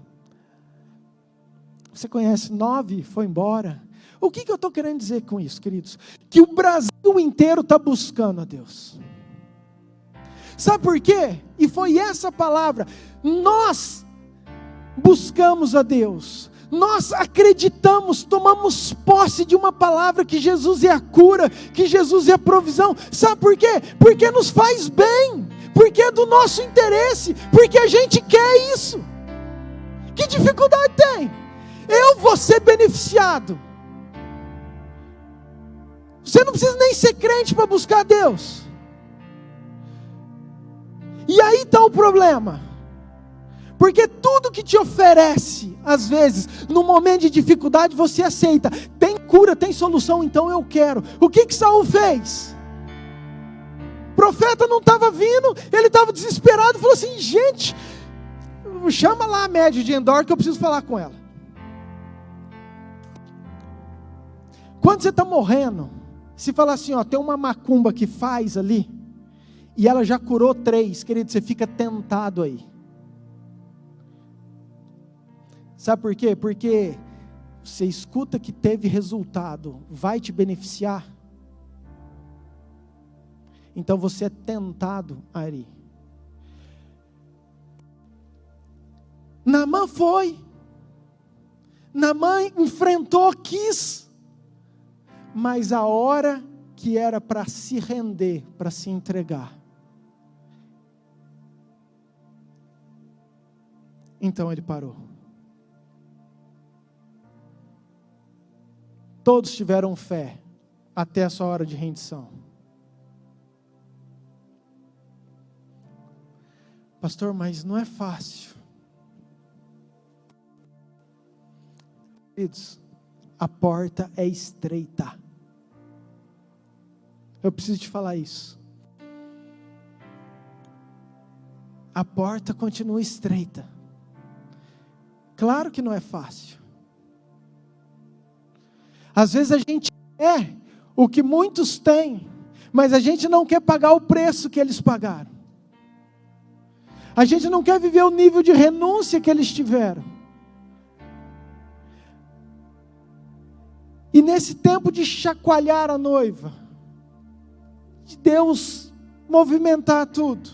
você conhece 9, foi embora. O que eu estou querendo dizer com isso, queridos? Que o Brasil inteiro está buscando a Deus. Sabe por quê? E foi essa palavra: nós buscamos a Deus, nós acreditamos, tomamos posse de uma palavra que Jesus é a cura, que Jesus é a provisão. Sabe por quê? Porque nos faz bem, porque é do nosso interesse, porque a gente quer isso. Que dificuldade tem? Eu vou ser beneficiado. Você não precisa nem ser crente para buscar Deus. E aí está o problema, porque tudo que te oferece, às vezes, no momento de dificuldade, você aceita. Tem cura, tem solução, então eu quero. O que Saul fez? O profeta não estava vindo, ele estava desesperado, falou assim: gente, chama lá a média de Endor que eu preciso falar com ela. Quando você está morrendo, se falar assim, tem uma macumba que faz ali, e ela já curou 3, querido, você fica tentado aí. Sabe por quê? Porque você escuta que teve resultado, vai te beneficiar, então você é tentado a ir. Naamã foi, Naamã enfrentou, quis, mas a hora que era para se render, para se entregar, então ele parou. Todos tiveram fé até a sua hora de rendição. Pastor, mas não é fácil. Queridos, a porta é estreita. Eu preciso te falar isso. A porta continua estreita. Claro que não é fácil. Às vezes a gente é o que muitos têm, mas a gente não quer pagar o preço que eles pagaram. A gente não quer viver o nível de renúncia que eles tiveram. E nesse tempo de chacoalhar a noiva, de Deus movimentar tudo,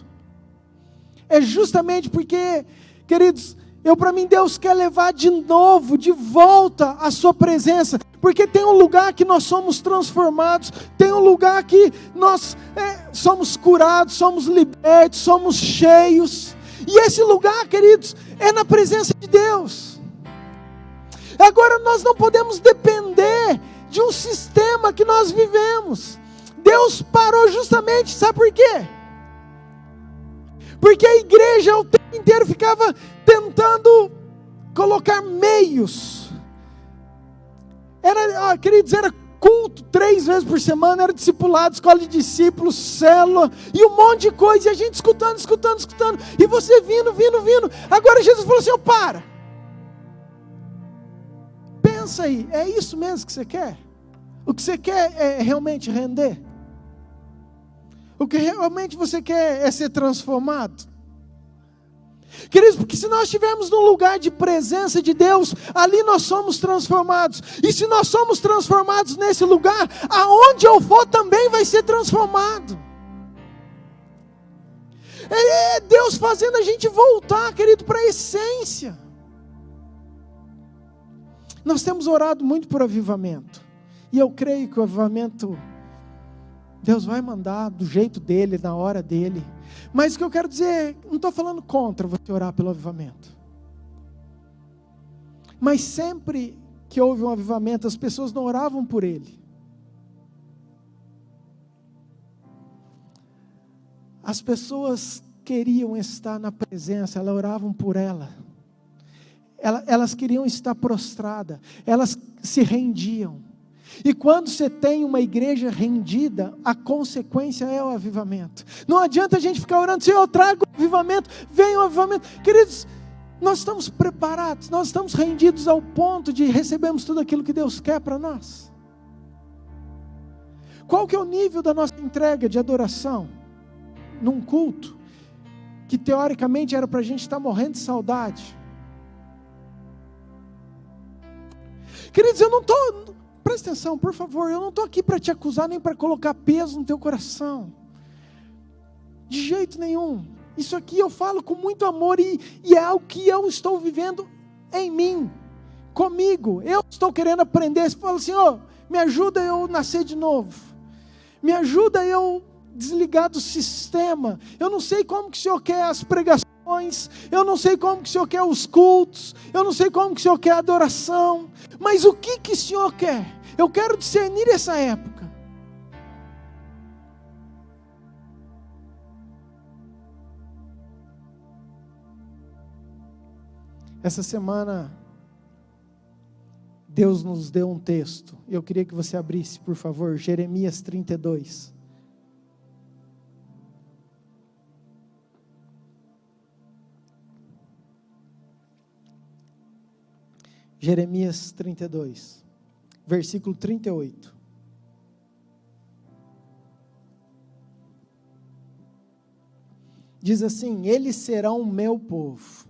é justamente porque, queridos, para mim Deus quer levar de novo, de volta a sua presença, porque tem um lugar que nós somos transformados, tem um lugar que nós somos curados, somos libertos, somos cheios, e esse lugar, queridos, é na presença de Deus. Agora nós não podemos depender de um sistema que nós vivemos. Deus parou justamente, sabe por quê? Porque a igreja o tempo inteiro ficava tentando colocar meios. Queridos, era culto 3 vezes por semana, era discipulado, escola de discípulos, célula, e um monte de coisa, e a gente escutando, e você vindo. Agora Jesus falou assim: para. Pensa aí, é isso mesmo que você quer? O que você quer é realmente render? O que realmente você quer é ser transformado? Queridos, porque se nós estivermos num lugar de presença de Deus, ali nós somos transformados. E se nós somos transformados nesse lugar, aonde eu for também vai ser transformado. É Deus fazendo a gente voltar, querido, para a essência. Nós temos orado muito por avivamento. E eu creio que o avivamento, Deus vai mandar do jeito dele, na hora dele. Mas o que eu quero dizer, não estou falando contra você orar pelo avivamento. Mas sempre que houve um avivamento, as pessoas não oravam por ele. As pessoas queriam estar na presença, elas oravam por ela. Elas queriam estar prostradas, elas se rendiam. E quando você tem uma igreja rendida, a consequência é o avivamento. Não adianta a gente ficar orando: Senhor, eu trago o avivamento, venha o avivamento. Queridos, nós estamos preparados, nós estamos rendidos ao ponto de recebermos tudo aquilo que Deus quer para nós. Qual que é o nível da nossa entrega de adoração? Num culto, que teoricamente era para a gente estar morrendo de saudade. Queridos, eu não estou... Presta atenção, por favor, eu não estou aqui para te acusar, nem para colocar peso no teu coração. De jeito nenhum. Isso aqui eu falo com muito amor e é algo que eu estou vivendo em mim, comigo. Eu estou querendo aprender. Você fala assim: me ajuda eu nascer de novo. Me ajuda eu desligar do sistema. Eu não sei como que o Senhor quer as pregações, eu não sei como que o Senhor quer os cultos, eu não sei como que o Senhor quer a adoração, mas o que o Senhor quer? Eu quero discernir essa época. Essa semana Deus nos deu um texto, eu queria que você abrisse, por favor, Jeremias 32. Jeremias 32, versículo 38. Diz assim: eles serão o meu povo.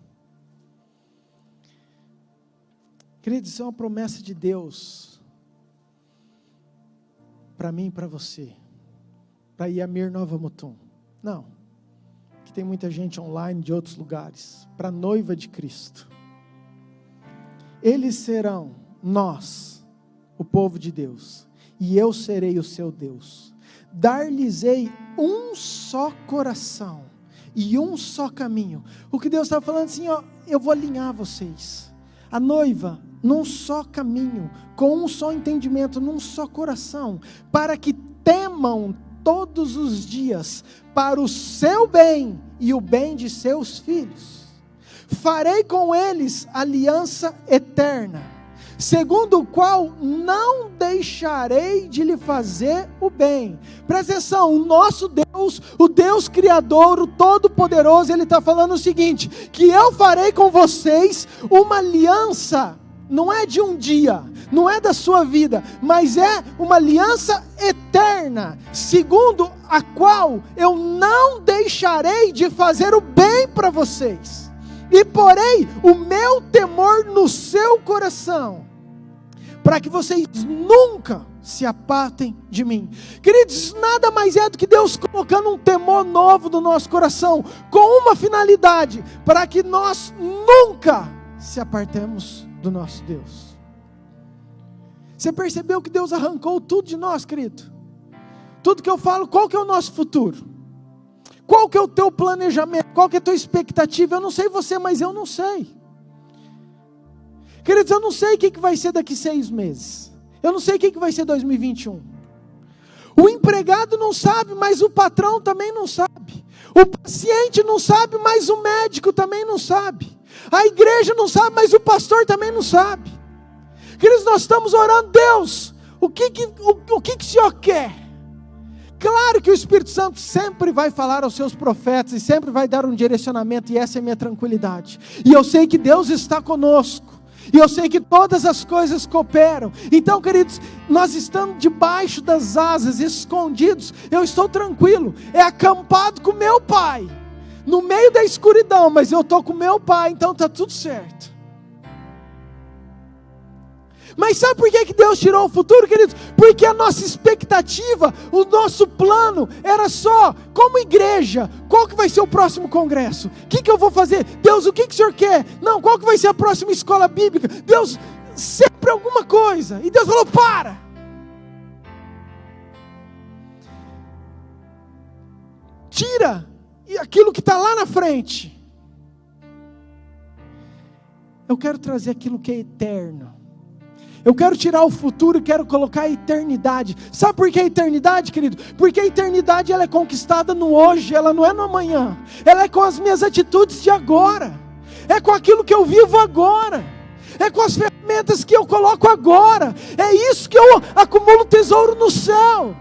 Queridos, isso é uma promessa de Deus para mim e para você, para Yamir Nova Mutum. Não, que tem muita gente online de outros lugares, para a noiva de Cristo. Eles serão nós, o povo de Deus, e eu serei o seu Deus. Dar-lhes-ei um só coração e um só caminho. O que Deus está falando assim, eu vou alinhar vocês, a noiva, num só caminho, com um só entendimento, num só coração, para que temam todos os dias para o seu bem e o bem de seus filhos. Farei com eles aliança eterna, segundo o qual não deixarei de lhe fazer o bem. Presta atenção, o nosso Deus, o Deus Criador, o Todo-Poderoso, Ele está falando o seguinte: que eu farei com vocês uma aliança, não é de um dia, não é da sua vida, mas é uma aliança eterna, segundo a qual eu não deixarei de fazer o bem para vocês. E porei o meu temor no seu coração, para que vocês nunca se apartem de mim. Queridos, nada mais é do que Deus colocando um temor novo no nosso coração, com uma finalidade, para que nós nunca se apartemos do nosso Deus. Você percebeu que Deus arrancou tudo de nós, querido? Tudo que eu falo, qual que é o nosso futuro? Qual que é o teu planejamento? Qual que é a tua expectativa? Eu não sei você, mas eu não sei. Queridos, eu não sei o que vai ser daqui 6 meses. Eu não sei o que vai ser 2021. O empregado não sabe, mas o patrão também não sabe. O paciente não sabe, mas o médico também não sabe. A igreja não sabe, mas o pastor também não sabe. Queridos, nós estamos orando, Deus, o que o Senhor quer? Claro que o Espírito Santo sempre vai falar aos seus profetas e sempre vai dar um direcionamento, e essa é a minha tranquilidade. E eu sei que Deus está conosco. E eu sei que todas as coisas cooperam. Então, queridos, nós estamos debaixo das asas, escondidos. Eu estou tranquilo. É acampado com meu Pai, no meio da escuridão, mas eu estou com meu Pai, então está tudo certo. Mas sabe por que Deus tirou o futuro, queridos? Porque a nossa expectativa, o nosso plano era só, como igreja, qual que vai ser o próximo congresso? O que eu vou fazer? Deus, o que o Senhor quer? Não, qual que vai ser a próxima escola bíblica? Deus, sempre alguma coisa. E Deus falou, para! Tira aquilo que está lá na frente. Eu quero trazer aquilo que é eterno. Eu quero tirar o futuro e quero colocar a eternidade. Sabe por que a eternidade, querido? Porque a eternidade ela é conquistada no hoje, ela não é no amanhã. Ela é com as minhas atitudes de agora. É com aquilo que eu vivo agora. É com as ferramentas que eu coloco agora. É isso que eu acumulo tesouro no céu.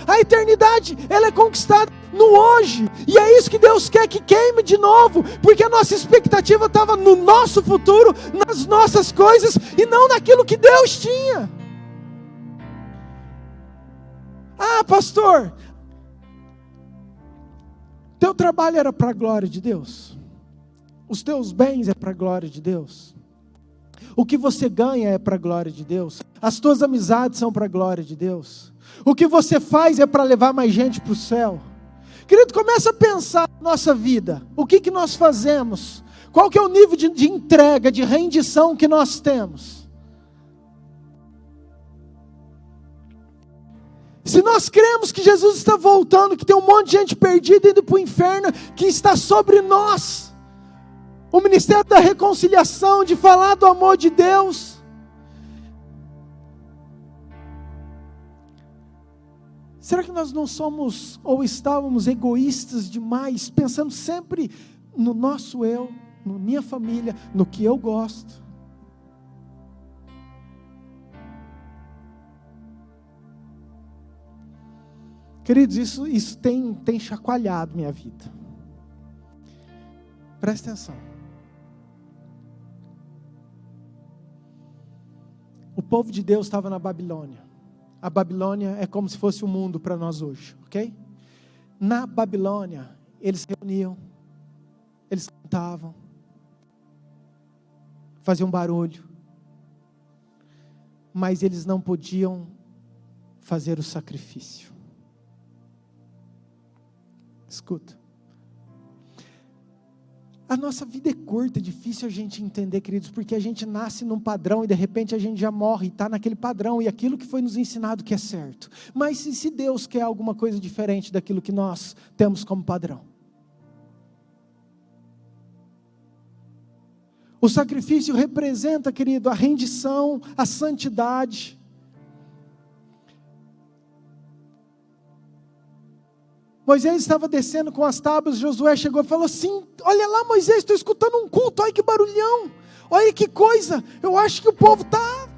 A eternidade, ela é conquistada no hoje. E é isso que Deus quer que queime de novo. Porque a nossa expectativa estava no nosso futuro, nas nossas coisas, e não naquilo que Deus tinha. Ah, pastor, teu trabalho era para a glória de Deus? Os teus bens é para a glória de Deus? O que você ganha é para a glória de Deus? As tuas amizades são para a glória de Deus? O que você faz é para levar mais gente para o céu? Querido, começa a pensar na nossa vida. O que nós fazemos? Qual que é o nível de entrega, de rendição que nós temos? Se nós cremos que Jesus está voltando, que tem um monte de gente perdida indo para o inferno, que está sobre nós o ministério da reconciliação, de falar do amor de Deus, será que nós não somos ou estávamos egoístas demais, pensando sempre no nosso eu, na minha família, no que eu gosto? Queridos, isso tem chacoalhado minha vida. Presta atenção. O povo de Deus estava na Babilônia. A Babilônia é como se fosse o mundo para nós hoje, ok? Na Babilônia, eles se reuniam, eles cantavam, faziam barulho, mas eles não podiam fazer o sacrifício. Escuta. A nossa vida é curta, é difícil a gente entender, queridos, porque a gente nasce num padrão e de repente a gente já morre, está naquele padrão, e aquilo que foi nos ensinado que é certo. Mas se Deus quer alguma coisa diferente daquilo que nós temos como padrão? O sacrifício representa, querido, a rendição, a santidade. Moisés estava descendo com as tábuas, Josué chegou e falou assim, olha lá Moisés, estou escutando um culto, olha que barulhão, olha que coisa, eu acho que o povo está,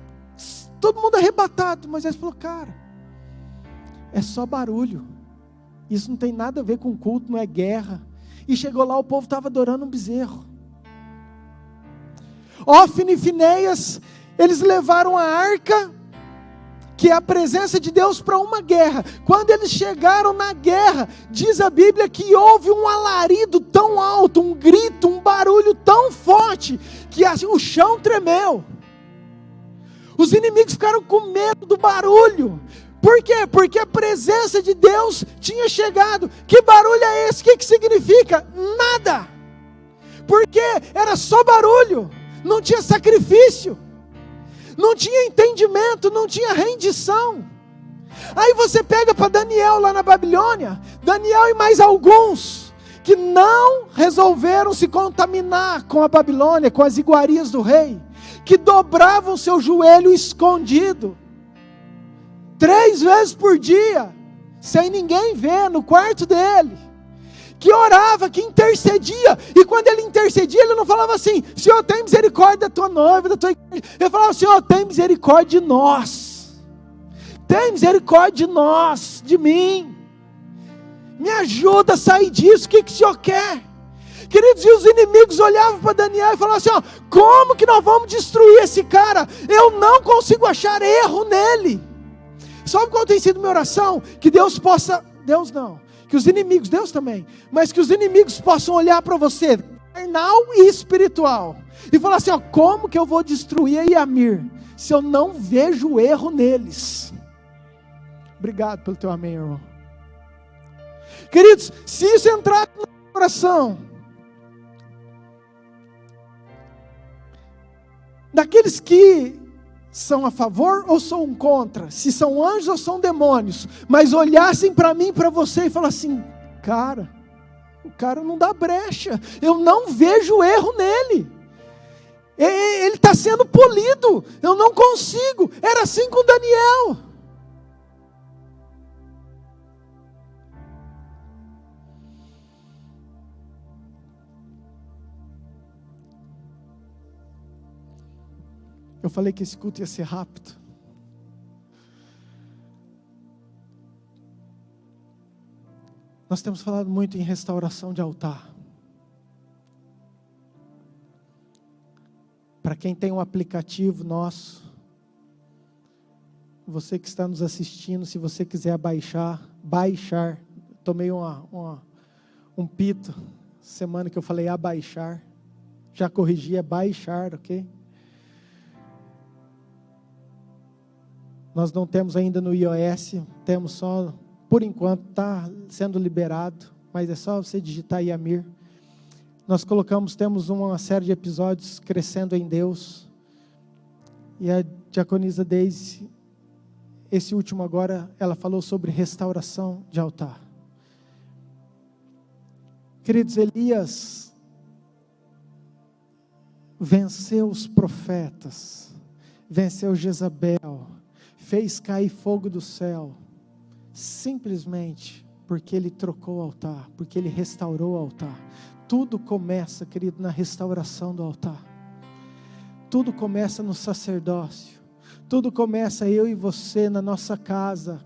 todo mundo arrebatado. Moisés falou, cara, é só barulho, isso não tem nada a ver com culto, não é guerra. E chegou lá, o povo estava adorando um bezerro. Ófine e Finéias, eles levaram a arca, que é a presença de Deus, para uma guerra. Quando eles chegaram na guerra, diz a Bíblia que houve um alarido tão alto, um grito, um barulho tão forte, que o chão tremeu. Os inimigos ficaram com medo do barulho. Por quê? Porque a presença de Deus tinha chegado. Que barulho é esse? O que significa? Nada. Porque era só barulho. Não tinha sacrifício. Não tinha entendimento. Não tinha rendição. Aí você pega para Daniel lá na Babilônia. Daniel e mais alguns que não resolveram se contaminar com a Babilônia, com as iguarias do rei, que dobravam seu joelho escondido, 3 vezes por dia, sem ninguém ver, no quarto dele, que orava, que intercedia, e quando ele intercedia, ele não falava assim: Senhor, tem misericórdia da tua noiva, da tua igreja. Ele falava: Senhor, tem misericórdia de nós, tem misericórdia de nós, de mim, me ajuda a sair disso, o que o Senhor quer? Queridos, e os inimigos olhavam para Daniel e falavam assim: ó, como que nós vamos destruir esse cara? Eu não consigo achar erro nele. Sabe qual tem sido minha oração? Que Deus possa, Deus não, que os inimigos, Deus também, mas que os inimigos possam olhar para você, carnal e espiritual, e falar assim: ó, como que eu vou destruir a Yamir, se eu não vejo erro neles? Obrigado pelo teu amém, irmão. Queridos, se isso entrar no coração daqueles que são a favor ou são contra, se são anjos ou são demônios, mas olhassem para mim e para você e falassem: cara, o cara não dá brecha, eu não vejo erro nele, ele está sendo polido, eu não consigo. Era assim com Daniel. Eu falei que esse culto ia ser rápido. Nós temos falado muito em restauração de altar. Para quem tem um aplicativo nosso, você que está nos assistindo, se você quiser baixar, tomei um pito semana que eu falei abaixar, já corrigi, é baixar, ok? Nós não temos ainda no iOS, temos só, por enquanto, está sendo liberado, mas é só você digitar Yamir. Nós temos uma série de episódios crescendo em Deus, e a diaconisa Deise, esse último agora, ela falou sobre restauração de altar. Queridos, Elias venceu os profetas, venceu Jezabel, fez cair fogo do céu, simplesmente porque ele trocou o altar, porque ele restaurou o altar. Tudo começa, querido, na restauração do altar. Tudo começa no sacerdócio. Tudo começa eu e você na nossa casa,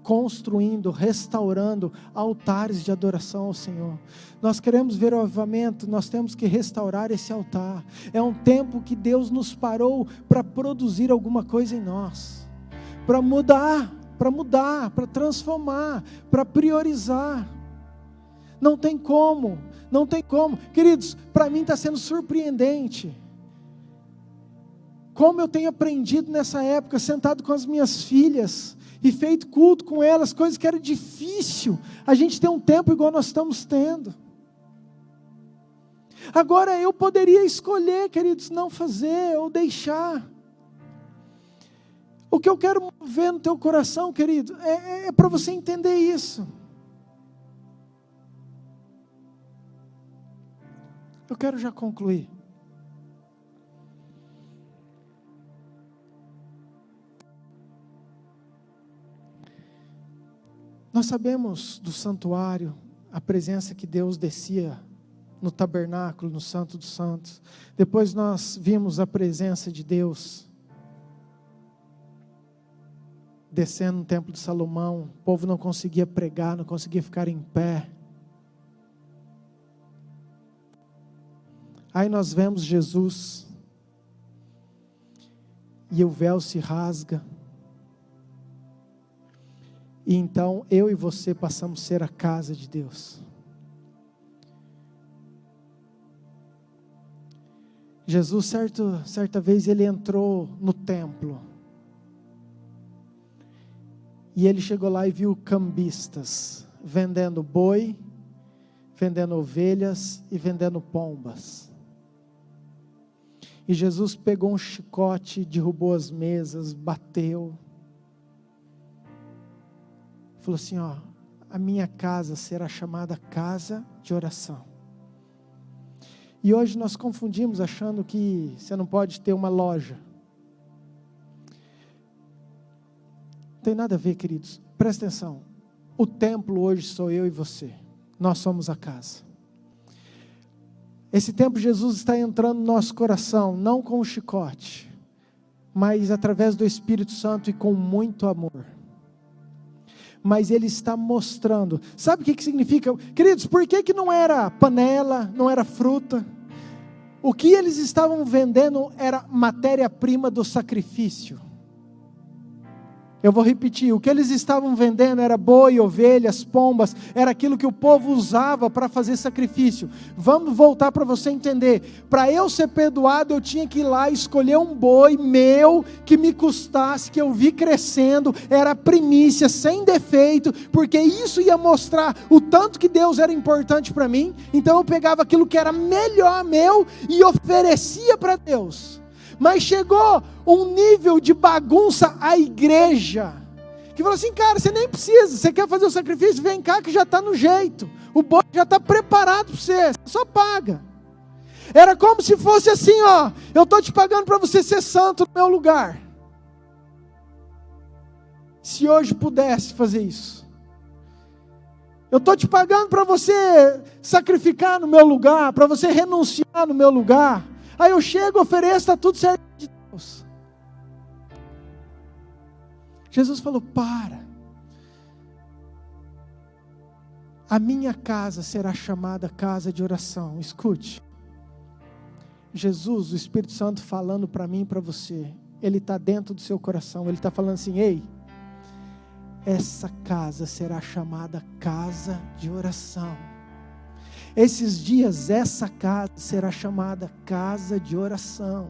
construindo, restaurando altares de adoração ao Senhor. Nós queremos ver o avivamento, nós temos que restaurar esse altar. É um tempo que Deus nos parou para produzir alguma coisa em nós, para mudar, para transformar, para priorizar. Não tem como. Queridos, para mim está sendo surpreendente como eu tenho aprendido nessa época, sentado com as minhas filhas e feito culto com elas, coisas que era difícil a gente ter um tempo igual nós estamos tendo. Agora eu poderia escolher, queridos, não fazer ou deixar. O que eu quero mover no teu coração, querido, é para você entender isso. Eu quero já concluir. Nós sabemos do santuário, a presença que Deus descia no tabernáculo, no Santo dos Santos. Depois nós vimos a presença de Deus descendo no templo de Salomão. O povo não conseguia pregar, não conseguia ficar em pé. Aí nós vemos Jesus, e o véu se rasga, e então eu e você passamos a ser a casa de Deus. Jesus, certa vez ele entrou no templo, E ele chegou lá e viu cambistas vendendo boi, vendendo ovelhas e vendendo pombas. E Jesus pegou um chicote, derrubou as mesas, bateu. Falou assim, ó, a minha casa será chamada casa de oração. E hoje nós confundimos achando que você não pode ter uma loja. Não tem nada a ver, queridos. Presta atenção. O templo hoje sou eu e você. Nós somos a casa. Esse tempo Jesus está entrando no nosso coração, não com o chicote, mas através do Espírito Santo e com muito amor. Mas Ele está mostrando. Sabe o que significa? Queridos, por que não era panela, não era fruta? O que eles estavam vendendo era matéria-prima do sacrifício. Eu vou repetir, o que eles estavam vendendo era boi, ovelhas, pombas, era aquilo que o povo usava para fazer sacrifício. Vamos voltar para você entender, para eu ser perdoado eu tinha que ir lá escolher um boi meu, que me custasse, que eu vi crescendo, era primícia, sem defeito, porque isso ia mostrar o tanto que Deus era importante para mim. Então eu pegava aquilo que era melhor meu e oferecia para Deus. Mas chegou um nível de bagunça à igreja, que falou assim, cara, você nem precisa, você quer fazer o sacrifício? Vem cá que já está no jeito, o boi já está preparado para você só paga. Era como se fosse assim, ó, eu estou te pagando para você ser santo no meu lugar. Se hoje pudesse fazer isso, eu estou te pagando para você sacrificar no meu lugar, para você renunciar no meu lugar. Aí eu chego, ofereço, está tudo certo de Deus. Jesus falou, para. A minha casa será chamada casa de oração. Escute. Jesus, o Espírito Santo falando para mim e para você. Ele está dentro do seu coração. Ele está falando assim, ei, essa casa será chamada casa de oração. Esses dias essa casa será chamada casa de oração.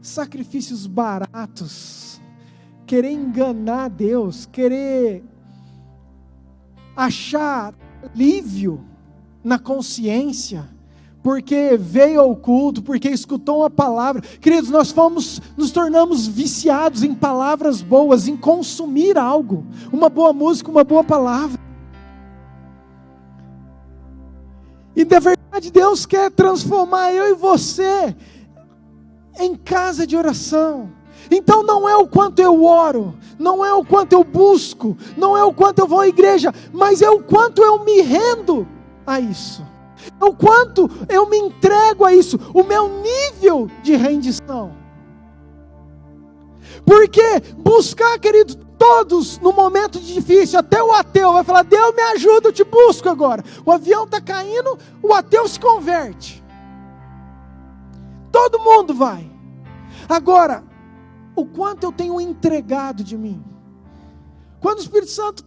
Sacrifícios baratos, querer enganar Deus, querer achar alívio na consciência, porque veio ao culto, porque escutou uma palavra. Queridos, nós nos tornamos viciados em palavras boas, em consumir algo, uma boa música, uma boa palavra. E na verdade Deus quer transformar eu e você em casa de oração. Então não é o quanto eu oro, não é o quanto eu busco, não é o quanto eu vou à igreja, mas é o quanto eu me rendo a isso, é o quanto eu me entrego a isso, o meu nível de rendição. Porque buscar, querido, todos no momento difícil, até o ateu vai falar, Deus me ajuda, eu te busco agora. O avião está caindo, o ateu se converte. Todo mundo vai. Agora, o quanto eu tenho entregado de mim. Quando o Espírito Santo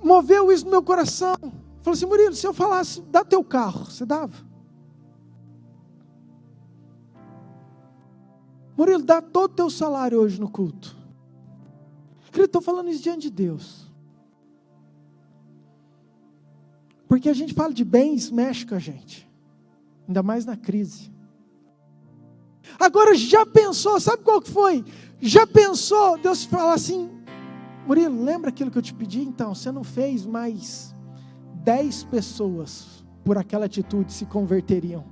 moveu isso no meu coração, falou assim, Murilo, se eu falasse, dá teu carro, você dava? Murilo, dá todo o teu salário hoje no culto. Querido, estou falando isso diante de Deus. Porque a gente fala de bens, mexe com a gente. Ainda mais na crise. Agora já pensou, sabe qual que foi? Já pensou, Deus falar assim, Murilo, lembra aquilo que eu te pedi? Então, você não fez, mas 10 pessoas por aquela atitude se converteriam.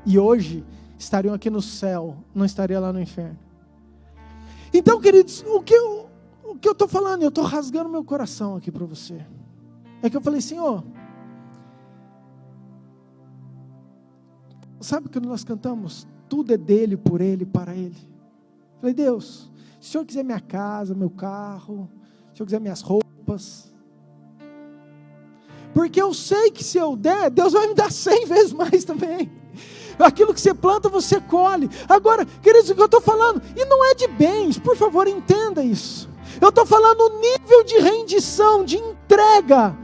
E hoje estariam aqui no céu, não estariam lá no inferno. Então, queridos, o que eu estou falando, eu estou rasgando meu coração aqui para você. É que eu falei, Senhor, sabe o que nós cantamos? Tudo é dele, por ele, para ele. Eu falei, Deus, se o Senhor quiser minha casa, meu carro, se o Senhor quiser minhas roupas, porque eu sei que se eu der, Deus vai me dar 100 vezes mais também. Aquilo que você planta, você colhe. Agora, queridos, o que eu estou falando, e não é de bens, por favor, entenda isso. Eu estou falando o nível de rendição, de entrega,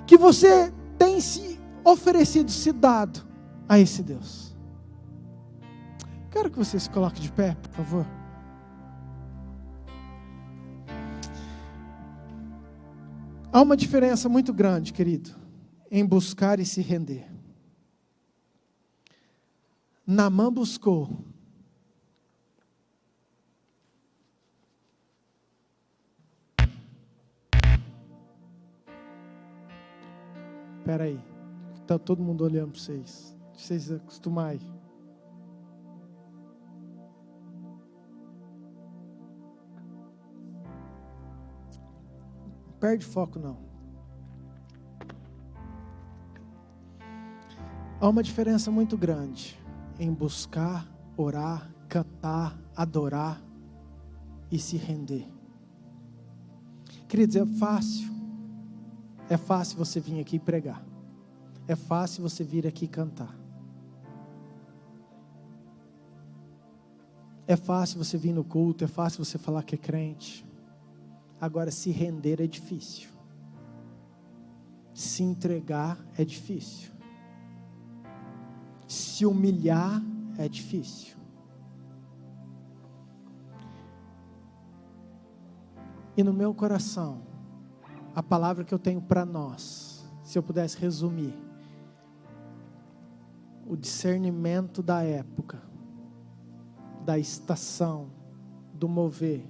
que você tem se oferecido, se dado a esse Deus. Quero que você se coloque de pé, por favor. Há uma diferença muito grande, querido, em buscar e se render. Naamã buscou. Espera aí, está todo mundo olhando para vocês. Vocês acostumarem. Não perde foco não. Há uma diferença muito grande em buscar, orar, cantar, adorar e se render. Queridos, é fácil. É fácil você vir aqui pregar. É fácil você vir aqui cantar. É fácil você vir no culto. É fácil você falar que é crente. Agora, se render é difícil. Se entregar é difícil. Se humilhar é difícil. E no meu coração, a palavra que eu tenho para nós, se eu pudesse resumir, o discernimento da época, da estação, do mover,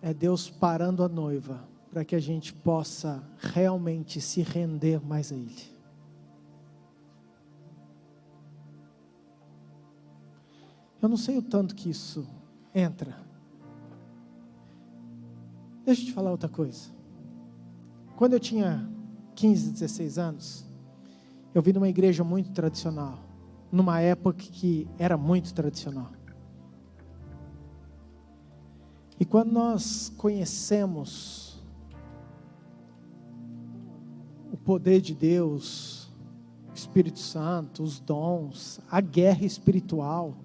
é Deus parando a noiva, para que a gente possa realmente se render mais a Ele. Eu não sei o tanto que isso entra. Deixa eu te falar outra coisa. Quando eu tinha 15, 16 anos, eu vim numa igreja muito tradicional, numa época que era muito tradicional. E quando nós conhecemos o poder de Deus, o Espírito Santo, os dons, a guerra espiritual,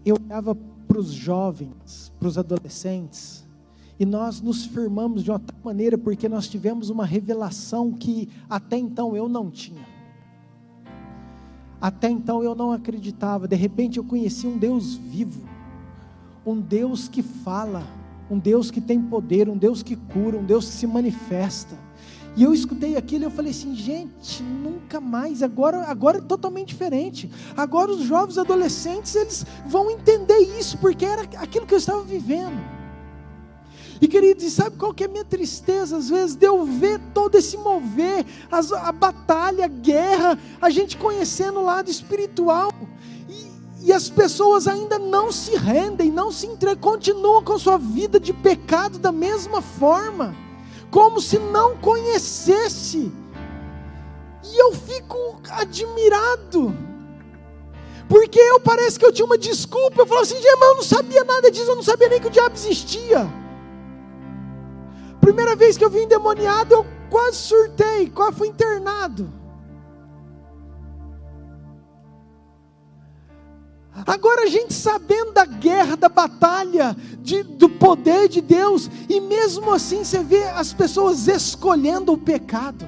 eu olhava para os jovens, para os adolescentes, e nós nos firmamos de uma tal maneira, porque nós tivemos uma revelação que até então eu não tinha. Até então eu não acreditava. De repente eu conheci um Deus vivo, um Deus que fala, um Deus que tem poder, um Deus que cura, um Deus que se manifesta. E eu escutei aquilo e eu falei assim, gente, nunca mais, agora é totalmente diferente. Agora os jovens adolescentes, eles vão entender isso, porque era aquilo que eu estava vivendo. E queridos, e sabe qual que é a minha tristeza às vezes? De eu ver todo esse mover, a batalha, a guerra, a gente conhecendo o lado espiritual, e as pessoas ainda não se rendem, não se entregam, continuam com sua vida de pecado da mesma forma, como se não conhecesse. E eu fico admirado, porque parece que eu tinha uma desculpa. Eu falava assim, mas eu não sabia nada disso, eu não sabia nem que o diabo existia. Primeira vez que eu vi endemoniado, eu quase surtei, quase fui internado. Agora a gente sabendo da guerra, da batalha, do poder de Deus, e mesmo assim você vê as pessoas escolhendo o pecado,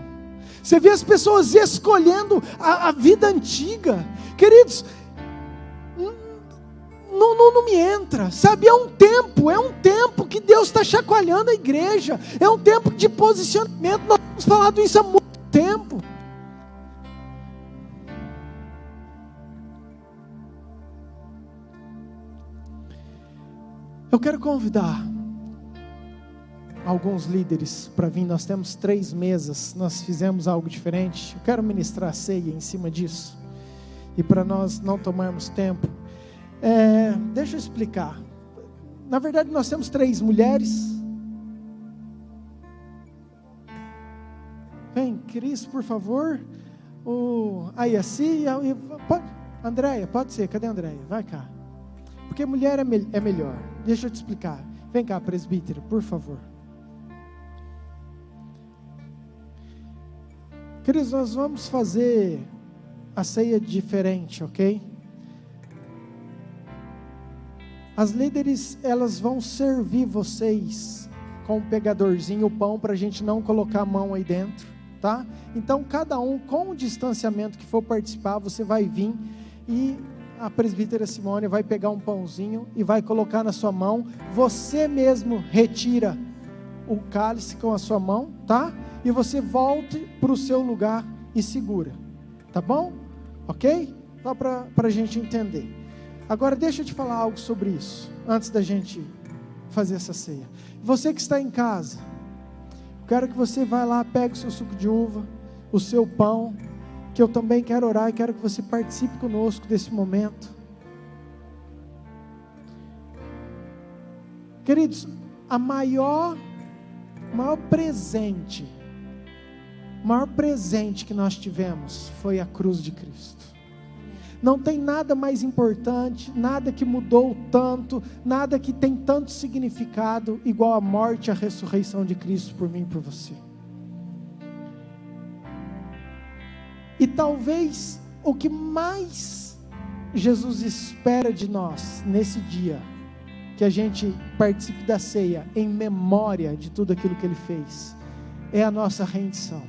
você vê as pessoas escolhendo a vida antiga. Queridos, não me entra, sabe? É um tempo que Deus está chacoalhando a igreja, é um tempo de posicionamento. Nós temos falado isso há muito tempo. Eu quero convidar alguns líderes para vir. Nós temos 3 mesas, nós fizemos algo diferente. Eu quero ministrar a ceia em cima disso, e para nós não tomarmos tempo, deixa eu explicar. Na verdade nós temos 3 mulheres. Vem, Cris, por favor. A Yaci, Andréia, pode ser, cadê a Andréia? Vai cá, porque mulher é melhor. Deixa eu te explicar. Vem cá, presbítero, por favor. Queridos, nós vamos fazer a ceia diferente, ok? As líderes, elas vão servir vocês com um pegadorzinho, o pão, para a gente não colocar a mão aí dentro, tá? Então, cada um, com o distanciamento que for participar, você vai vir e a presbítera Simone vai pegar um pãozinho e vai colocar na sua mão. Você mesmo retira o cálice com a sua mão, tá? E você volte para o seu lugar e segura, tá bom? Ok? Só para a gente entender. Agora deixa eu te falar algo sobre isso, antes da gente fazer essa ceia. Você que está em casa, quero que você vá lá, pegue o seu suco de uva, o seu pão, que eu também quero orar e quero que você participe conosco desse momento. Queridos, o maior presente que nós tivemos foi a cruz de Cristo. Não tem nada mais importante, nada que mudou tanto, nada que tem tanto significado igual a morte e a ressurreição de Cristo por mim e por você. E talvez o que mais Jesus espera de nós nesse dia, que a gente participe da ceia em memória de tudo aquilo que Ele fez, é a nossa rendição.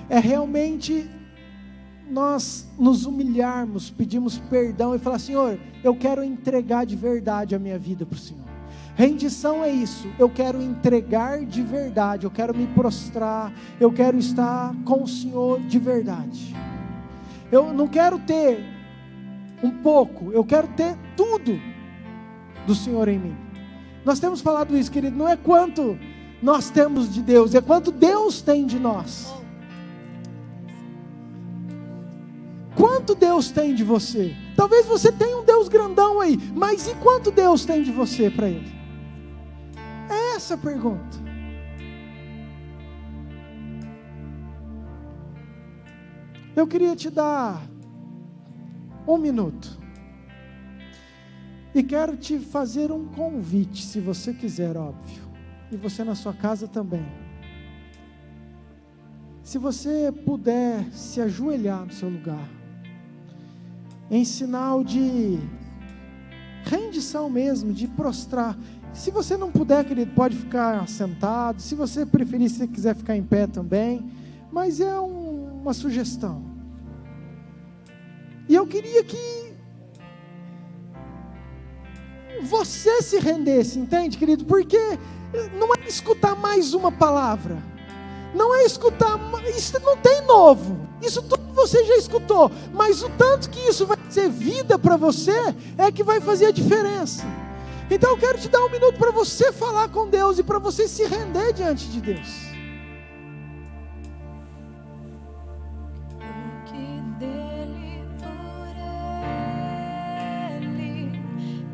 É realmente nós nos humilharmos, pedimos perdão e falar: Senhor, eu quero entregar de verdade a minha vida para o Senhor. Rendição é isso, eu quero entregar de verdade, eu quero me prostrar, eu quero estar com o Senhor de verdade. Eu não quero ter um pouco, eu quero ter tudo do Senhor em mim. Nós temos falado isso, querido, não é quanto nós temos de Deus, é quanto Deus tem de nós. Quanto Deus tem de você? Talvez você tenha um Deus grandão aí, mas e quanto Deus tem de você para Ele? É essa a pergunta. Eu queria te dar 1 minuto. E quero te fazer um convite, se você quiser, óbvio. E você na sua casa também. Se você puder se ajoelhar no seu lugar, em sinal de rendição mesmo, de prostrar. Se você não puder, querido, pode ficar sentado. Se você preferir, se você quiser ficar em pé também. Mas é uma sugestão. E eu queria que você se rendesse, entende, querido? Porque não é escutar mais uma palavra. Não é escutar, isso não tem novo. Isso tudo você já escutou. Mas o tanto que isso vai ser vida para você é que vai fazer a diferença. Então eu quero te dar 1 minuto para você falar com Deus e para você se render diante de Deus. Dele, por Ele,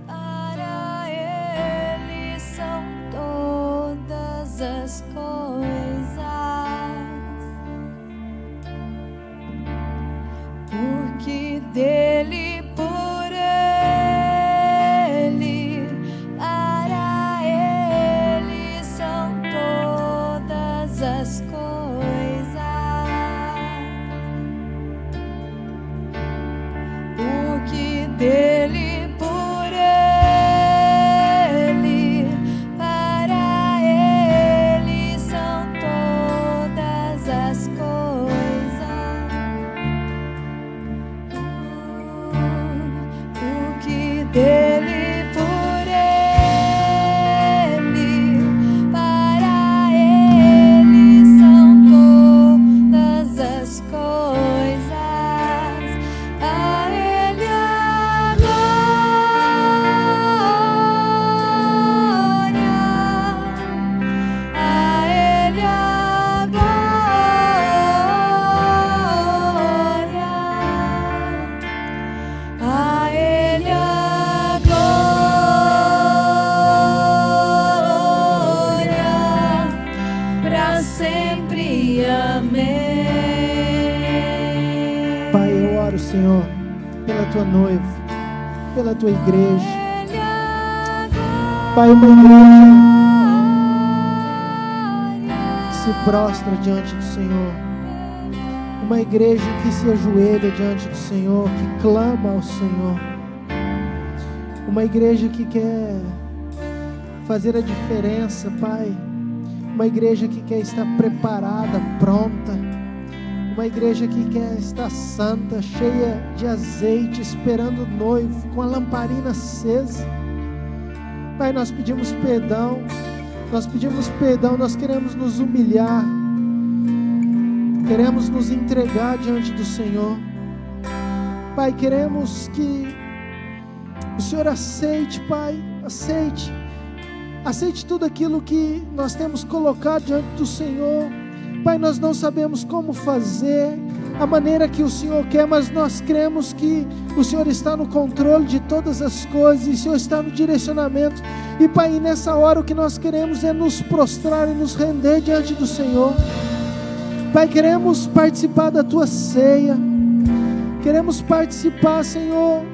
para Ele são todas as coisas. Porque dele, por Ele, para Ele são todas as coisas. Dele, por Ele, para Ele são todas as coisas. A Ele a glória, a Ele a glória, a Ele a sempre, amém. Pai, eu oro, Senhor, pela tua noiva, pela tua igreja. Pai, uma igreja que se prostra diante do Senhor, uma igreja que se ajoelha diante do Senhor, que clama ao Senhor, uma igreja que quer fazer a diferença, Pai. Uma igreja que quer estar preparada, pronta Uma igreja que quer estar santa, cheia de azeite, esperando o noivo, com a lamparina acesa. Pai, nós pedimos perdão, nós queremos nos humilhar, queremos nos entregar diante do Senhor. Pai, queremos que o Senhor aceite, Pai, aceite tudo aquilo que nós temos colocado diante do Senhor. Pai, nós não sabemos como fazer, a maneira que o Senhor quer, mas nós cremos que o Senhor está no controle de todas as coisas, e o Senhor está no direcionamento. E Pai, nessa hora o que nós queremos é nos prostrar e nos render diante do Senhor. Pai, queremos participar da Tua ceia, queremos participar, Senhor,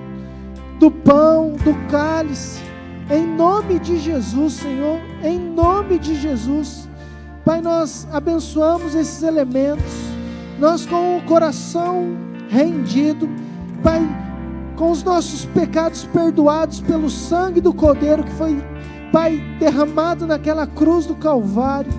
do pão, do cálice, em nome de Jesus, Senhor, em nome de Jesus. Pai, nós abençoamos esses elementos, nós com o coração rendido, Pai, com os nossos pecados perdoados pelo sangue do Cordeiro que foi, Pai, derramado naquela cruz do Calvário,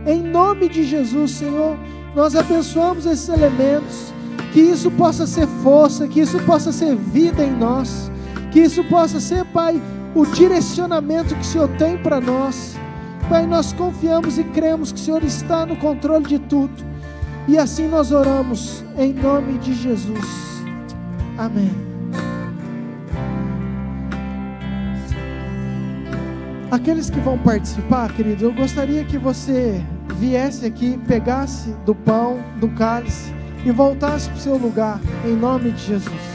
em nome de Jesus, Senhor, nós abençoamos esses elementos, que isso possa ser força, que isso possa ser vida em nós, que isso possa ser, Pai, o direcionamento que o Senhor tem para nós. Pai, nós confiamos e cremos que o Senhor está no controle de tudo, e assim nós oramos em nome de Jesus, amém. Aqueles que vão participar, querido, eu gostaria que você viesse aqui, pegasse do pão, do cálice e voltasse para o seu lugar, em nome de Jesus.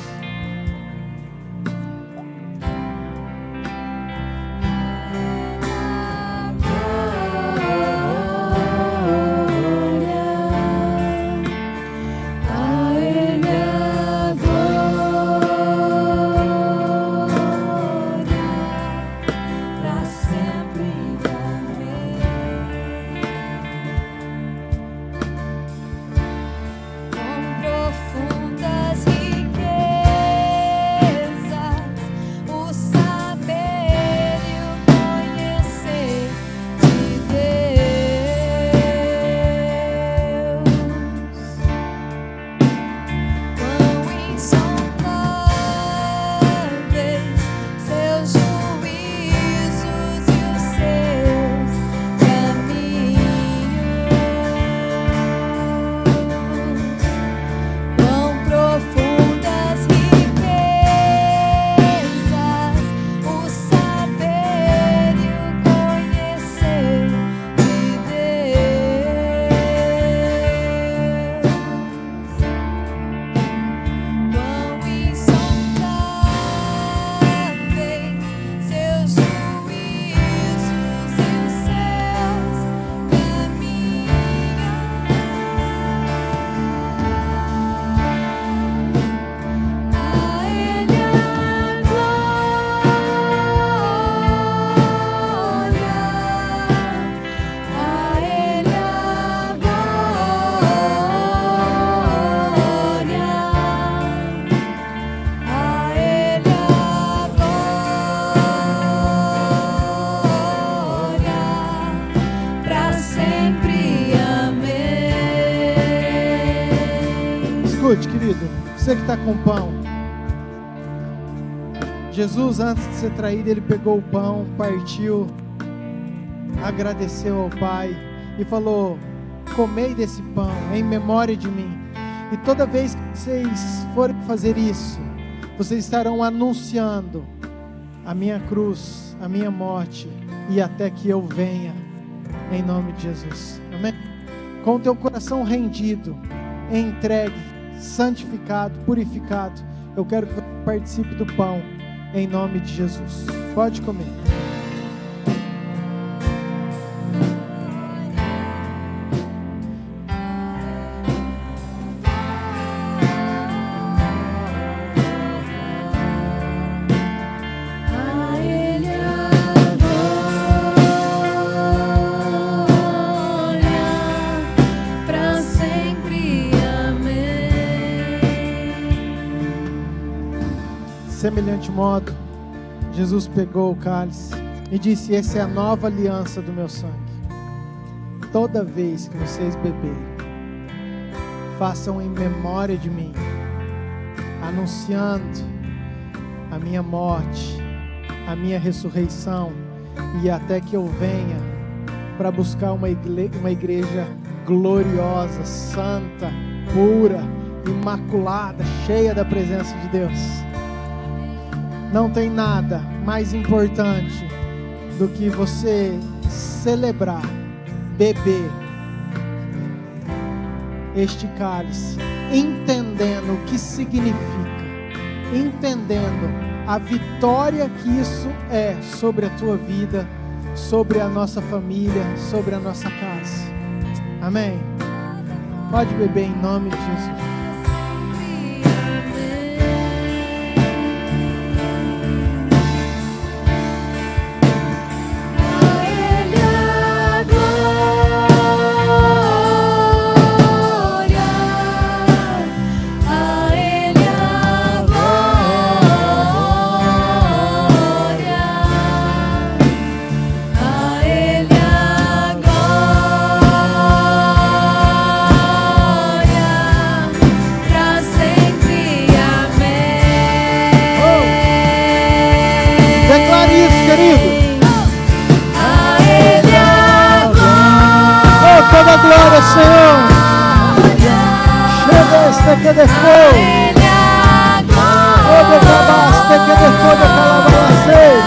Querido, você que está com pão, Jesus, antes de ser traído, Ele pegou o pão, partiu, agradeceu ao Pai e falou: comei desse pão em memória de mim. E toda vez que vocês forem fazer isso, vocês estarão anunciando a minha cruz, a minha morte, e até que eu venha, em nome de Jesus, amém? Com o teu coração rendido, entregue, santificado, purificado, eu quero que você participe do pão, em nome de Jesus. Pode comer. Semelhante modo, Jesus pegou o cálice e disse: essa é a nova aliança do meu sangue. Toda vez que vocês beberem, façam em memória de mim, anunciando a minha morte, a minha ressurreição, e até que eu venha para buscar uma igreja gloriosa, santa, pura, imaculada, cheia da presença de Deus. Não tem nada mais importante do que você celebrar, beber este cálice, entendendo o que significa, entendendo a vitória que isso é sobre a tua vida, sobre a nossa família, sobre a nossa casa. Amém? Pode beber em nome de Jesus. Toda glória, Senhor. Chega este que depois. O de cabaste que depois de calabaracei.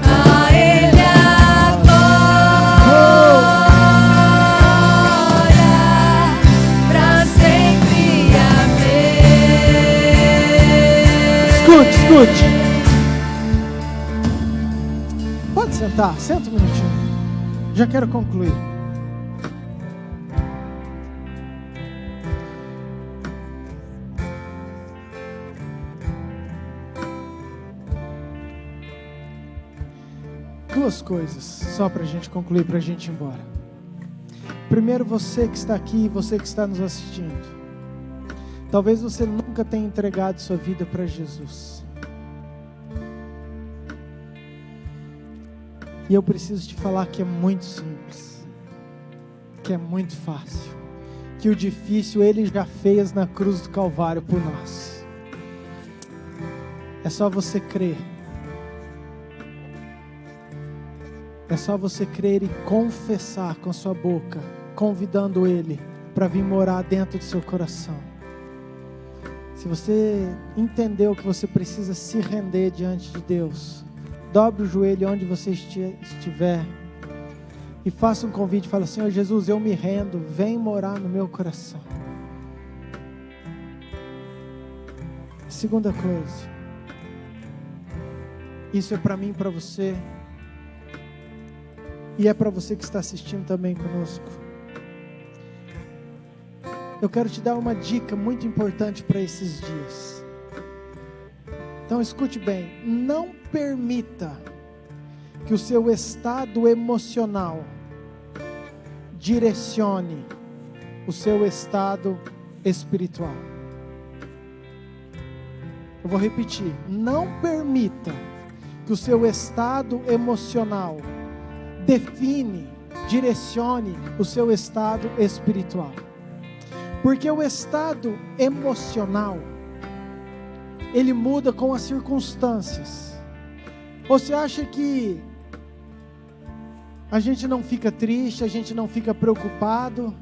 A Ele a glória pra sempre. Amém. Escute. Pode sentar, senta um minutinho. Já quero concluir. Duas coisas, só para a gente concluir, para a gente ir embora. Primeiro, você que está aqui, você que está nos assistindo. Talvez você nunca tenha entregado sua vida para Jesus. E eu preciso te falar que é muito simples, que é muito fácil, que o difícil Ele já fez na cruz do Calvário por nós. É só você crer. É só você crer e confessar com a sua boca, convidando Ele para vir morar dentro do seu coração. Se você entendeu que você precisa se render diante de Deus, dobre o joelho onde você estiver e faça um convite. Fala: Senhor Jesus, eu me rendo, vem morar no meu coração. Segunda coisa, isso é para mim e para você, e é para você que está assistindo também conosco. Eu quero te dar uma dica muito importante para esses dias. Então escute bem, não permita que o seu estado emocional direcione o seu estado espiritual. Eu vou repetir, não permita que o seu estado emocional direcione o seu estado espiritual. Porque o estado emocional, ele muda com as circunstâncias. Você acha que a gente não fica triste, a gente não fica preocupado?